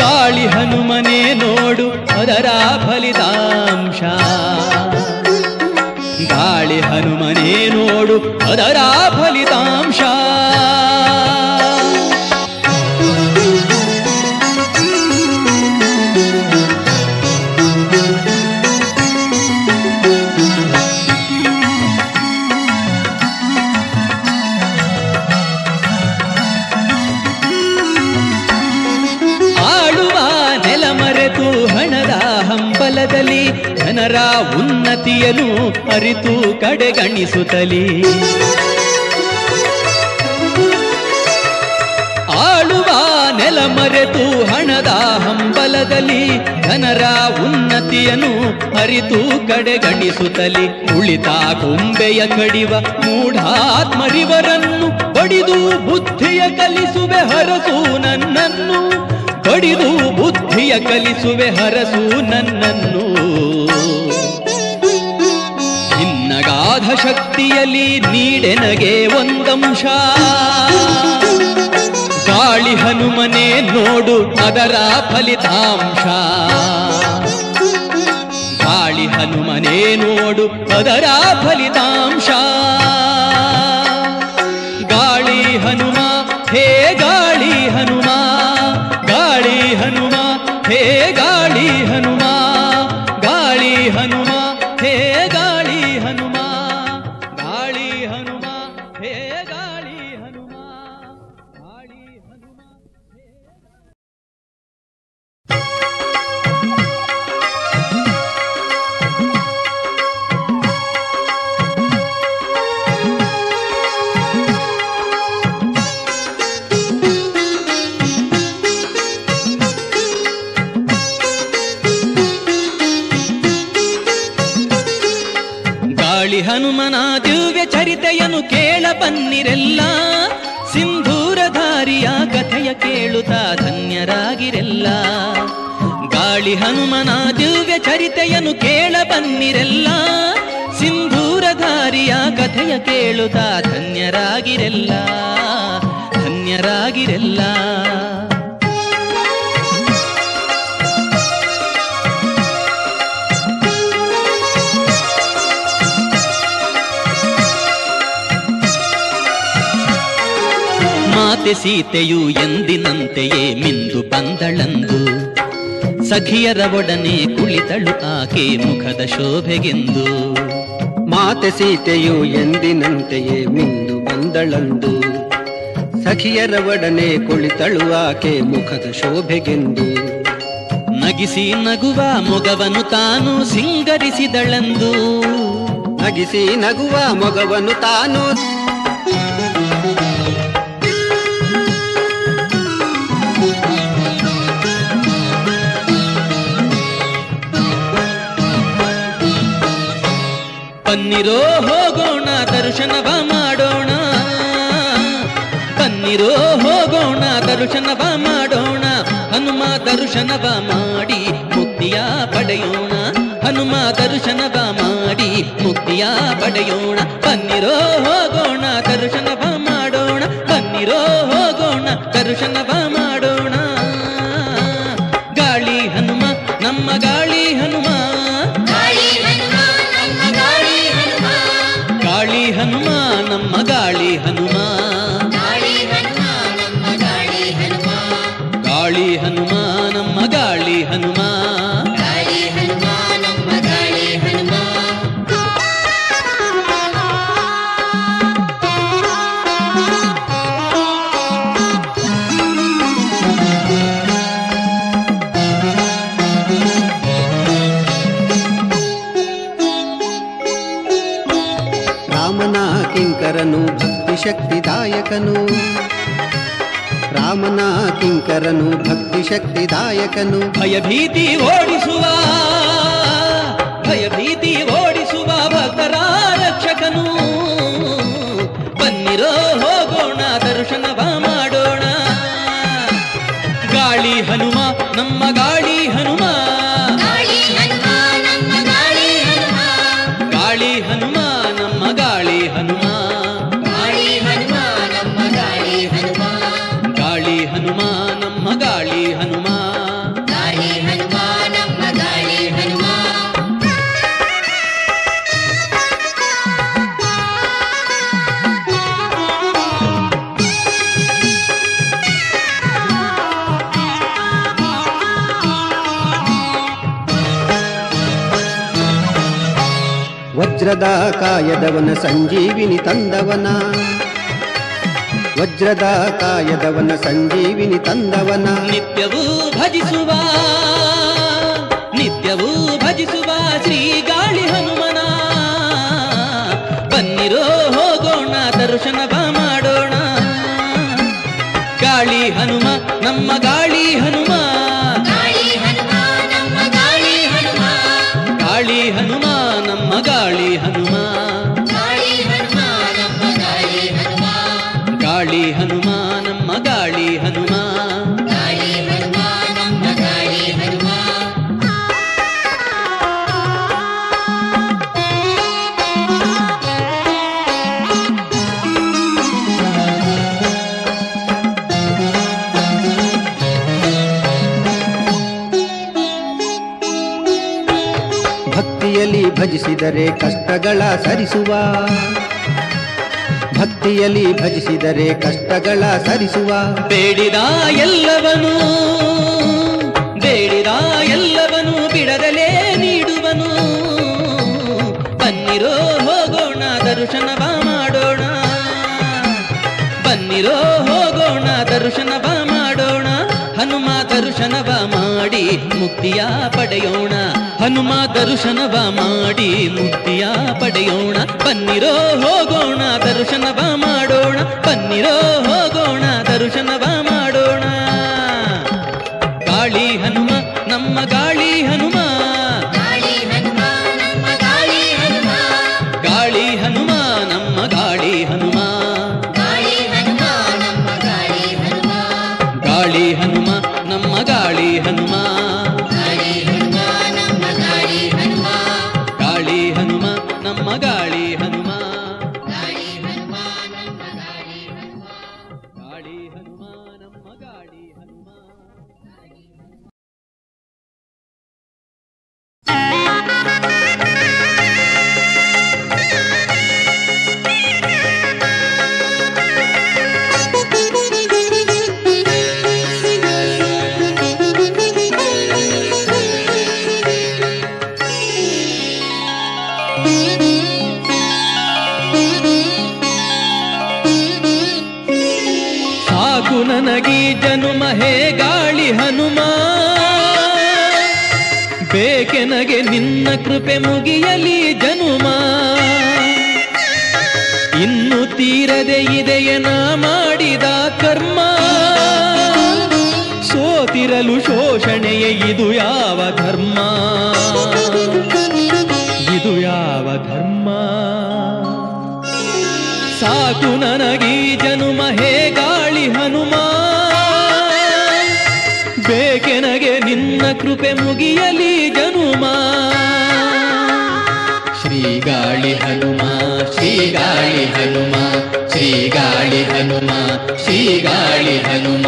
S1: ಗಾಳಿ ಹನುಮನೆ ನೋಡು ಅದರ ಫಲಿತಾಂಶ. ಗಾಳಿ ಹನುಮನೆ ನೋಡು ಅದರ ಫಲಿತಾಂಶ. ಉನ್ನತಿಯನು ಅರಿತು ಕಡೆಗಣಿಸುತ್ತಲೇ ಆಳುವ ನೆಲ ಮರೆತು ಹಣದ ಹಂಬಲದಲ್ಲಿ ಜನರ ಉನ್ನತಿಯನು ಅರಿತು ಕಡೆಗಣಿಸುತ್ತಲೇ ಉಳಿತ ಕೊಂಬೆಯ ಕಡಿವ ಮೂಢಾತ್ಮರಿವರನ್ನು ಬಡಿದು ಬುದ್ಧಿಯ ಕಲಿಸುವೆ ಹರಸು ನನ್ನನ್ನು ಬಡಿದು ಬುದ್ಧಿಯ ಕಲಿಸುವೆ ಹರಸು ನನ್ನನ್ನು ನಿನ್ನಗಾಧ ಶಕ್ತಿಯಲ್ಲಿ ನೀಡೆನಗೆ ಒಂದಂಶ ಗಾಳಿ ಹನುಮನೆ ನೋಡು ಅದರ ಫಲಿತಾಂಶ ಗಾಳಿ ಹನುಮನೆ ನೋಡು ಅದರ ಫಲಿತಾಂಶ ಗಾಳಿ ಹನುಮ ಹೇ ಗಾಳಿ ಹನುಮ ಗಾಳಿ ಹನುಮ ಹೇ ಗಾಳಿ ಹನುಮ ಗಾಳಿ ಹನುಮ ಹೇ ಗಾಳಿ ಹನುಮ ಗಾಳಿ ಹನುಮ ಹೇ ಗಾಳಿ ಹನುಮ ಗಾಳಿ ಹನುಮ ಗಾಳಿ ಹನುಮನ ದಿವ್ಯ ಚರಿತೆಯನ್ನು ಕೇಳ ಬನ್ನಿರೆಲ್ಲ ಸಿಂಧೂರಧಾರಿಯ ಕಥೆಯ ಕೇಳುತ್ತಾ ಧನ್ಯರಾಗಿರೆಲ್ಲ ಗಾಳಿ ಹನುಮನ ದಿವ್ಯ ಚರಿತೆಯನ್ನು ಕೇಳ ಬನ್ನಿರೆಲ್ಲ ಸಿಂಧೂರಧಾರಿಯ ಕಥೆಯ ಕೇಳುತ್ತಾ ಧನ್ಯರಾಗಿರೆಲ್ಲ ಧನ್ಯರಾಗಿರೆಲ್ಲ ಮಾತೆ ಸೀತೆಯು ಎಂದಿನಂತೆಯೇ ಮಿಂದು ಬಂದಳಂದು ಸಖಿಯರ ಒಡನೆ ಕುಳಿತಳು ಆಕೆ ಮುಖದ ಶೋಭೆಗೆಂದು
S2: ಮಾತೆ ಸೀತೆಯು ಎಂದಿನಂತೆಯೇ ಮಿಂದು ಬಂದಳಂದು ಸಖಿಯರ ಒಡನೆ ಕುಳಿತಳು ಆಕೆ ಮುಖದ ಶೋಭೆಗೆಂದು
S1: ನಗಿಸಿ ನಗುವ ಮೊಗವನು ತಾನು ಸಿಂಗರಿಸಿದಳಂದು
S2: ನಗಿಸಿ ನಗುವ ಮೊಗವನು ತಾನು
S1: ಬನ್ನಿರೋ ಹೋಗೋಣ ದರ್ಶನವ ಮಾಡೋಣ ಬನ್ನಿರೋ ಹೋಗೋಣ ದರ್ಶನವ ಮಾಡೋಣ ಹನುಮ ದರ್ಶನವ ಮಾಡಿ ಮುಕ್ತಿಯ ಪಡೆಯೋಣ ಹನುಮ ದರ್ಶನವ ಮಾಡಿ ಮುಕ್ತಿಯ ಪಡೆಯೋಣ ಬನ್ನಿರೋ ಹೋಗೋಣ ದರ್ಶನವ ಮಾಡೋಣ ಬನ್ನಿರೋ ಹೋಗೋಣ ದರ್ಶನವ ಮಾಡೋಣ ಗಾಳಿ ಹನುಮ ನಮ್ಮ ಗಾಳಿ ಹನುಮ ಗಾಳಿ ಹನುಮ ನಮ್ಮ ಗಾಳಿ ಹನುಮ ಗಾಳಿ ಹನುಮ ನಮ್ಮ ಗಾಳಿ ಹನುಮ
S2: ರಾಮನ ಕಿಂಕರನು ಭಕ್ತಿ ಶಕ್ತಿದಾಯಕನು ರಾಮನ ಕಿಂಕರನು ಭಕ್ತಿ ಶಕ್ತಿದಾಯಕನು
S1: ಭಯಭೀತಿ ಓಡಿಸುವ ಭಕ್ತರ ರಕ್ಷಕನು ಬನ್ನಿರೋ ಹೋಗೋಣ ದರ್ಶನವ ಮಾಡೋಣ ಗಾಳಿ ಹನುಮ ನಮ್ಮ ಗಾಳಿ ಹನುಮ ಗಾಳಿ ಹನುಮ ನಮ್ಮ ಗಾಳಿ ಹನುಮ ಗಾಳಿ ಹನುಮ ನಮ್ಮ ಗಾಳಿ ಹನುಮ
S2: ವಜ್ರದ ಕಾಯದವನ ಸಂಜೀವಿನಿ ತಂದವನ ವಜ್ರದ ಕಾಯದವನ ಸಂಜೀವಿನಿ ತಂದವನ
S1: ನಿತ್ಯವೂ ಭಜಿಸುವ ಶ್ರೀ ಗಾಳಿ
S2: ಭಕ್ತಿಯಲ್ಲಿ ಭಜಿಸಿದರೆ ಕಷ್ಟಗಳ ಸರಿಸುವ, ಭಕ್ತಿಯಲ್ಲಿ ಭಜಿಸಿದರೆ ಕಷ್ಟಗಳ ಸರಿಸುವ.
S1: ಬೇಡಿದ ಎಲ್ಲವನು ಬಿಡದಲೇ ನೀಡುವನು. ಬನ್ನಿರೋ ಹೋಗೋಣ ದರ್ಶನವ ಮಾಡೋಣ, ಬನ್ನಿರೋ ಹೋಗೋಣ ದರ್ಶನವ ಮಾಡೋಣ. ಹನುಮ ದರ್ಶನವ ಮಾಡಿ ಮುಕ್ತಿಯ ಪಡೆಯೋಣ, ಹನುಮ ದರ್ಶನವ ಮಾಡಿ ಮುಕ್ತಿಯ ಪಡೆಯೋಣ. ಬನ್ನಿರೋ ಹೋಗೋಣ ದರ್ಶನವ ಮಾಡೋಣ, ಬನ್ನಿರೋ ಹೋಗೋಣ ದರ್ಶನವ ಮಾಡೋಣ. ಗಾಳಿ ಹನುಮ ನಮ್ಮ ಗಾಳಿ ಹನುಮ,
S3: ಗಾಳಿ ಹನುಮ ನಮ್ಮ ಗಾಳಿ ಹನುಮ,
S1: ಗಾಳಿ ಹನುಮ ನಮ್ಮ ಗಾಳಿ ಹನುಮ,
S3: ಗಾಳಿ ಹನುಮ ನಮ್ಮ ಗಾಳಿ ಹನುಮ,
S1: ಗಾಳಿ ಹನುಮ ನಮ್ಮ ಗಾಳಿ ಹನುಮ,
S3: ಗಾಳಿ ಹನುಮ ನಮ್ಮ ಗಾಳಿ ಹನುಮ,
S1: ಗಾಳಿ ಹನುಮ ನಮ್ಮ ಗಾಳಿ ಹನುಮ,
S3: ಗಾಳಿ ಹನುಮ ನಮ್ಮ ಗಾಳಿ ಹನುಮ.
S1: ಗಾಳಿ ಹನುಮ ನಮ್ಮ ಗಾಳಿ ಹನುಮ. ಸಾಕು ನನಗೀ ಜನುಮ ಹೇ ಗಾಳಿ ಹನುಮ, ಬೇಕೆನಗೆ ನಿನ್ನ ಕೃಪೆ ಮುಗಿಯಲಿ ಜನುಮ. ಇನ್ನು ತೀರದೆ ಇದೆಯನ ಮಾಡಿದ ಕರ್ಮ, ಸೋತಿರಲು ಶೋಷಣೆಯೇ ಇದು ಯಾವ ಧರ್ಮ, ಇದು ಯಾವ ಧರ್ಮ. ಸಾಕು ನನಗೀ ಜನುಮ ಹೇ ಗಾಳಿ ಹನುಮ, ಬೇಕೆನಗೆ ನಿನ್ನ ಕೃಪೆ ಮುಗಿಯಲಿ ಜನುಮ.
S3: ಶ್ರೀ ಗಾಳಿ ಹನುಮ, ಶ್ರೀ ಗಾಳಿ ಹನುಮ, ಶ್ರೀ ಗಾಳಿ ಹನುಮ, ಶ್ರೀ ಗಾಳಿ ಹನುಮ.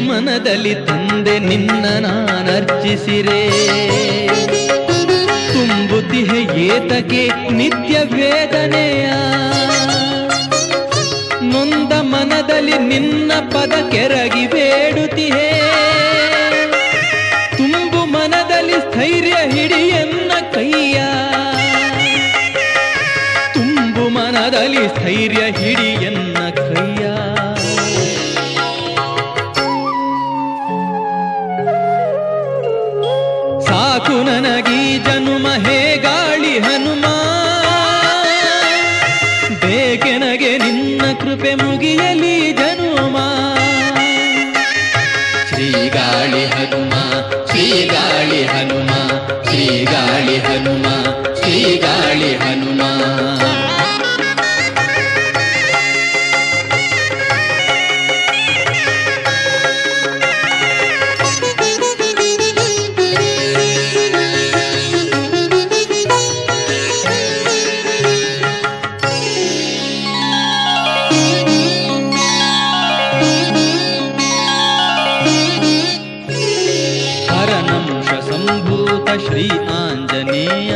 S1: ಮನದಲ್ಲಿ ತಂದೆ ನಿನ್ನ ನಾನರ್ಚಿಸಿರೆ, ತುಂಬುತ್ತಿಹೆ ಏತಕ್ಕೆ ನಿತ್ಯ ವೇದನೆಯ. ನೊಂದ ಮನದಲ್ಲಿ ನಿನ್ನ ಪದ ಕೆರಗಿ ಬೇಡುತ್ತಿಹೆ, ತುಂಬು ಮನದಲ್ಲಿ ಸ್ಥೈರ್ಯ ಹಿಡಿಯನ್ನ ಕೈಯ, ತುಂಬು ಮನದಲ್ಲಿ ಸ್ಥೈರ್ಯ ಹಿಡಿಯನ್ನ ಕೈಯ. ಸಾಕು ನನಗೀ ಜನುಮ ಹೇ ಗಾಳಿ ಹನುಮ, ಬೇಕೆನಗೆ ನಿನ್ನ ಕೃಪೆ ಮುಗಿಯಲಿ ಜನುಮ.
S3: ಶ್ರೀ ಗಾಳಿ ಹನುಮ, ಶ್ರೀ ಗಾಳಿ ಹನುಮ, ಶ್ರೀ ಗಾಳಿ ಹನುಮ, ಶ್ರೀ ಗಾಳಿ ಹನುಮ.
S1: ಹರನಂಶ ಸಂಭೂತ ಶ್ರೀ ಆಂಜನೇಯ,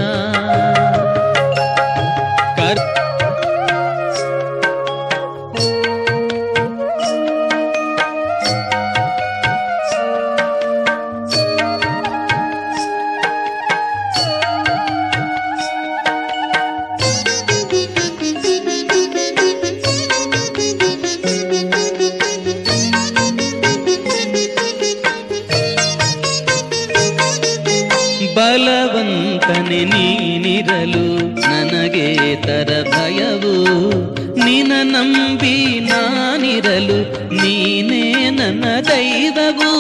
S1: ಬಲವಂತನೆ ನೀನಿರಲು ನನಗೆ ತರ ಭಯವು, ನಿನ ನಂಬಿ ನಾನಿರಲು ನೀನೇ ನನ್ನ ದೈವವು.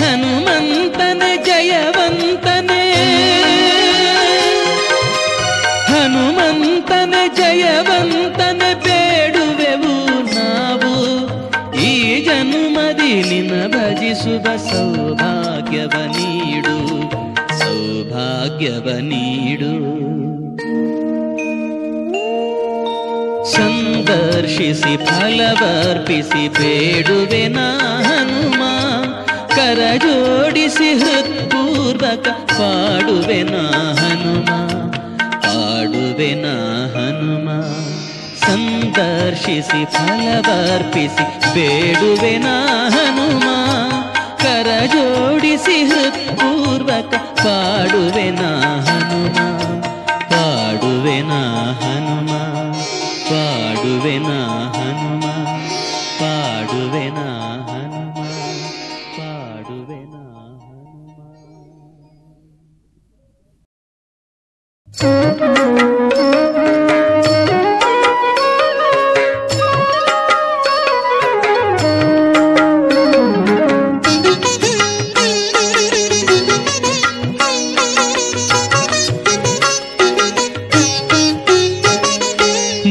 S1: ಹನುಮಂತನೆ ಜಯವಂತನೆ, ಹನುಮಂತನೆ ಜಯವಂತನೆ ಬೇಡುವೆವು ನಾವು. ಈ ಜನುಮದಿ ನಿನ ಭಜಿ ರಕ್ಷಿಸುವ ಸೌಭಾಗ್ಯವ ನೀಡು, ಸೌಭಾಗ್ಯವ ನೀಡು. ಸಂದರ್ಶಿಸಿ ಫಲವರ್ಪಿಸಿ ಬೇಡುವೆ ನಾ ಹನುಮ, ಕರ ಜೋಡಿಸಿ ಹೃತ್ಪೂರ್ವಕ ಪಾಡುವೆ ನಾ ಹನುಮ, ಪಾಡುವೆ ನಾ ಹನುಮ. ಸಂದರ್ಶಿಸಿ ಫಲವರ್ಪಿಸಿ ಬೇಡುವೆ ನಾ ಹನುಮ, ಕರ ಜೋಡಿಸಿ ಹೃತ್ಪೂರ್ವಕ ಪಾಡುವೆ ನಾ ಹನುಮ, ಪಾಡುವೆ ನಾ ಹನುಮ, ಪಾಡುವೆ ನಾ ಹನುಮ, ಪಾಡುವೆ ನಾ ಹನುಮ, ಪಾಡುವೆ ನಾ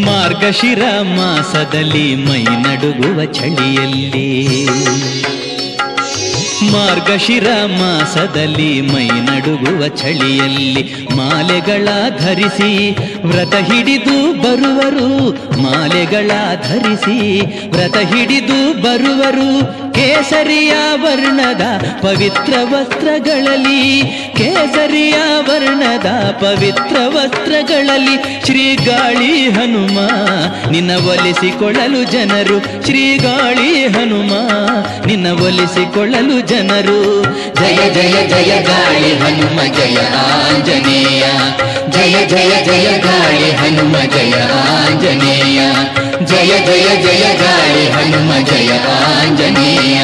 S1: ಮಾರ್ಗಶಿರ ಮಾಸದಲ್ಲಿ ಮೈ ನಡುಗುವ ಚಳಿಯಲ್ಲಿ, ಮಾರ್ಗಶಿರ ಮಾಸದಲ್ಲಿ ಮೈ ನಡುಗುವ ಚಳಿಯಲ್ಲಿ ಮಾಲೆಗಳ ಧರಿಸಿ ವ್ರತ ಹಿಡಿದು ಬರುವರು, ಮಾಲೆಗಳ ಧರಿಸಿ ವ್ರತ ಹಿಡಿದು ಬರುವರು. ಕೇಸರಿಯ ವರ್ಣದ ಪವಿತ್ರ ವಸ್ತ್ರಗಳಲ್ಲಿ, ಕೇಸರಿಯ ವರ್ಣದ ಪವಿತ್ರ ವಸ್ತ್ರಗಳಲ್ಲಿ ಶ್ರೀಗಾಳಿ ಹನುಮ ನಿನ್ನ ಒಲಿಸಿಕೊಳ್ಳಲು ಜನರು, ಶ್ರೀಗಾಳಿ ಹನುಮ ನಿನ್ನ ಒಲಿಸಿಕೊಳ್ಳಲು ಜನರು.
S3: ಜಯ ಜಯ ಜಯ ಗಾಳಿ ಹನುಮ ಜಯ ಆಂಜನೇಯ, ಜಯ ಜಯ ಜಯ ಗಾಳಿ ಹನುಮ ಜಯ ಆಂಜನೇಯ, ಜಯ ಜಯ ಜಯ ಗಾಳಿ ಹನುಮ ಜಯ ಆಂಜನೇಯ.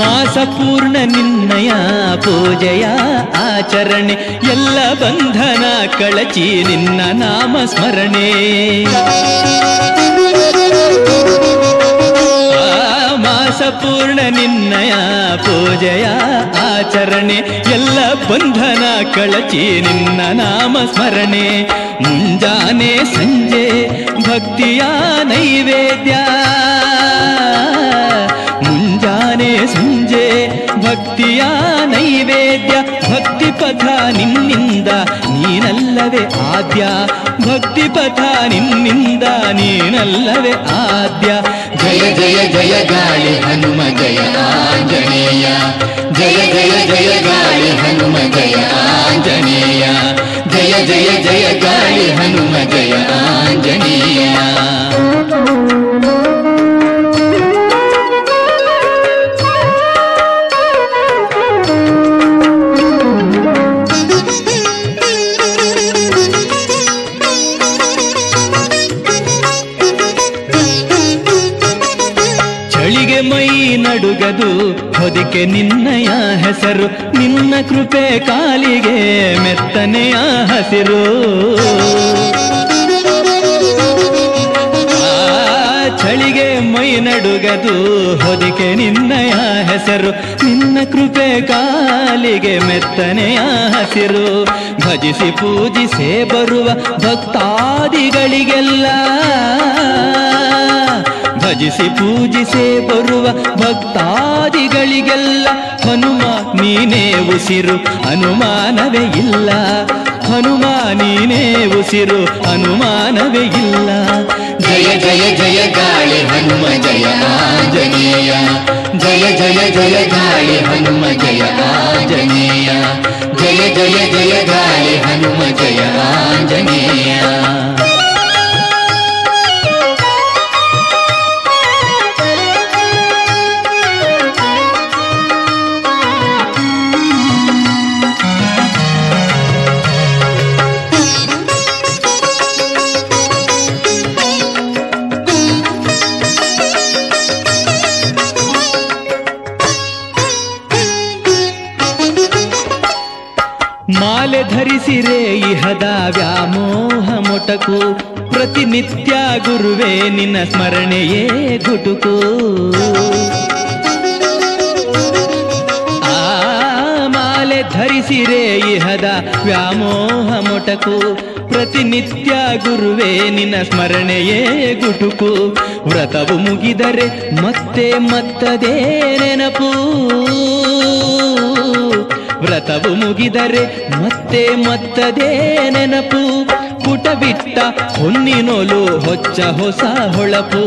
S1: ಮಾಸಪೂರ್ಣ ನಿನ್ನಯ ಪೂಜೆಯ ಆಚರಣೆ, ಎಲ್ಲ ಬಂಧನ ಕಳಚಿ ನಿನ್ನ ನಾಮ ಸ್ಮರಣೆ. ಮಾಸಪೂರ್ಣ ನಿನ್ನಯ ಪೂಜೆಯ ಆಚರಣೆ, ಎಲ್ಲ ಬಂಧನ ಕಳಚಿ ನಿನ್ನ ನಾಮ ಸ್ಮರಣೆ. ಮುಂಜಾನೆ ಸಂಜೆ ಭಕ್ತಿಯ ನೈವೇದ್ಯ, ಮುಂಜಾನೆ ಸಂಜೆ ಭಕ್ತಿಯ ನೈವೇದ್ಯ. ಭಕ್ತಿ ಪಥ ನಿನ್ನಿಂದ ನೀನಲ್ಲವೇ ಆದ್ಯ, ಭಕ್ತಿ ಪಥ ನಿನ್ನಿಂದ ನೀನಲ್ಲವೇ ಆದ್ಯ.
S3: ಜಯ ಜಯ ಜಯ ಗಾಳಿ ಹನುಮ ಜಯ ಆಂಜನೇಯ, ಜಯ ಜಯ ಜಯ ಗಾಳಿ ಹನುಮ ಜಯ ಆಂಜನೇಯ, ಜಯ ಜಯ ಜಯ ಗಾಳಿ ಹನುಮ ಜಯ ಆಂಜನೇಯ.
S1: ಮೈ ನಡುಗದು ಹೊದಿಕೆ ನಿನ್ನಯ ಹೆಸರು, ನಿನ್ನ ಕೃಪೆ ಕಾಲಿಗೆ ಮೆತ್ತನೆಯ ಹಸಿರು. ಚಳಿಗೆ ಮೈ ನಡುಗದು ಹೊದಿಕೆ ನಿನ್ನಯ ಹೆಸರು, ನಿನ್ನ ಕೃಪೆ ಕಾಲಿಗೆ ಮೆತ್ತನೆಯ ಹಸಿರು. ಭಜಿಸಿ ಪೂಜಿಸೇ ಬರುವ ಭಕ್ತಾದಿಗಳಿಗೆಲ್ಲ, ಭಜಿಸಿ ಪೂಜಿಸೇ ಬರುವ ಭಕ್ತಾದಿಗಳಿಗೆಲ್ಲ ಹನುಮ ನೀನೇ ಉಸಿರು ಅನುಮಾನವೇ ಇಲ್ಲ, ಹನುಮ ನೀನೇ ಉಸಿರು ಅನುಮಾನವೇ ಇಲ್ಲ.
S3: ಜಯ ಜಯ ಜಯ ಗಾಳಿ ಹನುಮ ಜಯ ಆಂಜನೇಯ, ಜಯ ಜಯ ಜಯ ಗಾಳಿ ಹನುಮ ಜಯ ಆಂಜನೇಯ, ಜಯ ಜಯ ಜಯ ಗಾಳಿ ಹನುಮ ಜಯ ಆಂಜನೇಯ.
S4: ಮಾಲೆ ಧರಿಸಿರೆ ಇಹದ ವ್ಯಾಮೋಹ ಮೊಟಕು ಪ್ರತಿನಿತ್ಯ ಗುರುವೇ ನಿನ್ನ ಸ್ಮರಣೆಯೇ ಗುಟುಕು ಆ ಮಾಲೆ ಧರಿಸಿರೆ ಇಹದ ವ್ಯಾಮೋಹ ಮೊಟಕು ಪ್ರತಿನಿತ್ಯ ಗುರುವೇ ನಿನ್ನ ಸ್ಮರಣೆಯೇ ಗುಟುಕು ವ್ರತವು ಮುಗಿದರೆ ಮತ್ತೆ ಮತ್ತದೇ ನೆನಪು ವ್ರತವು ಮುಗಿದರೆ ಮತ್ತೆ ಮತ್ತದೇ ನೆನಪು ಪುಟ ಬಿಟ್ಟ ಹೊನ್ನಿನೋಲು ಹೊಚ್ಚ ಹೊಸ ಹೊಳಪು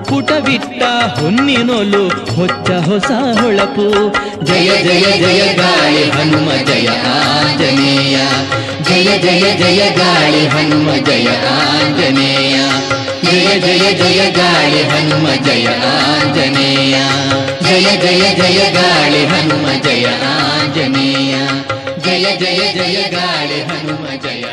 S4: ಪುಟ ಬಿಟ್ಟ ಹೊನ್ನಿನೋಲು ಹೊಚ್ಚ ಹೊಸ ಹೊಳಪು
S3: ಜಯ ಜಯ ಜಯ ಗಾಳಿ ಹನುಮ ಜಯ ಆಂಜನೇಯ ಜಯ ಜಯ ಜಯ ಗಾಳಿ ಹನುಮ ಜಯ ಆಂಜನೇಯ ಜಯ ಜಯ ಜಯ ಗಾಳಿ ಹನುಮ ಜಯ ಆಂಜನೇಯ ಜಯ ಜಯ ಜಯ ಗಾಳಿ ಹನುಮ ಜಯ ಆಂಜನೇಯ ಜಯ ಜಯ ಜಯ ಗಾಳಿ ಹನುಮ ಜಯ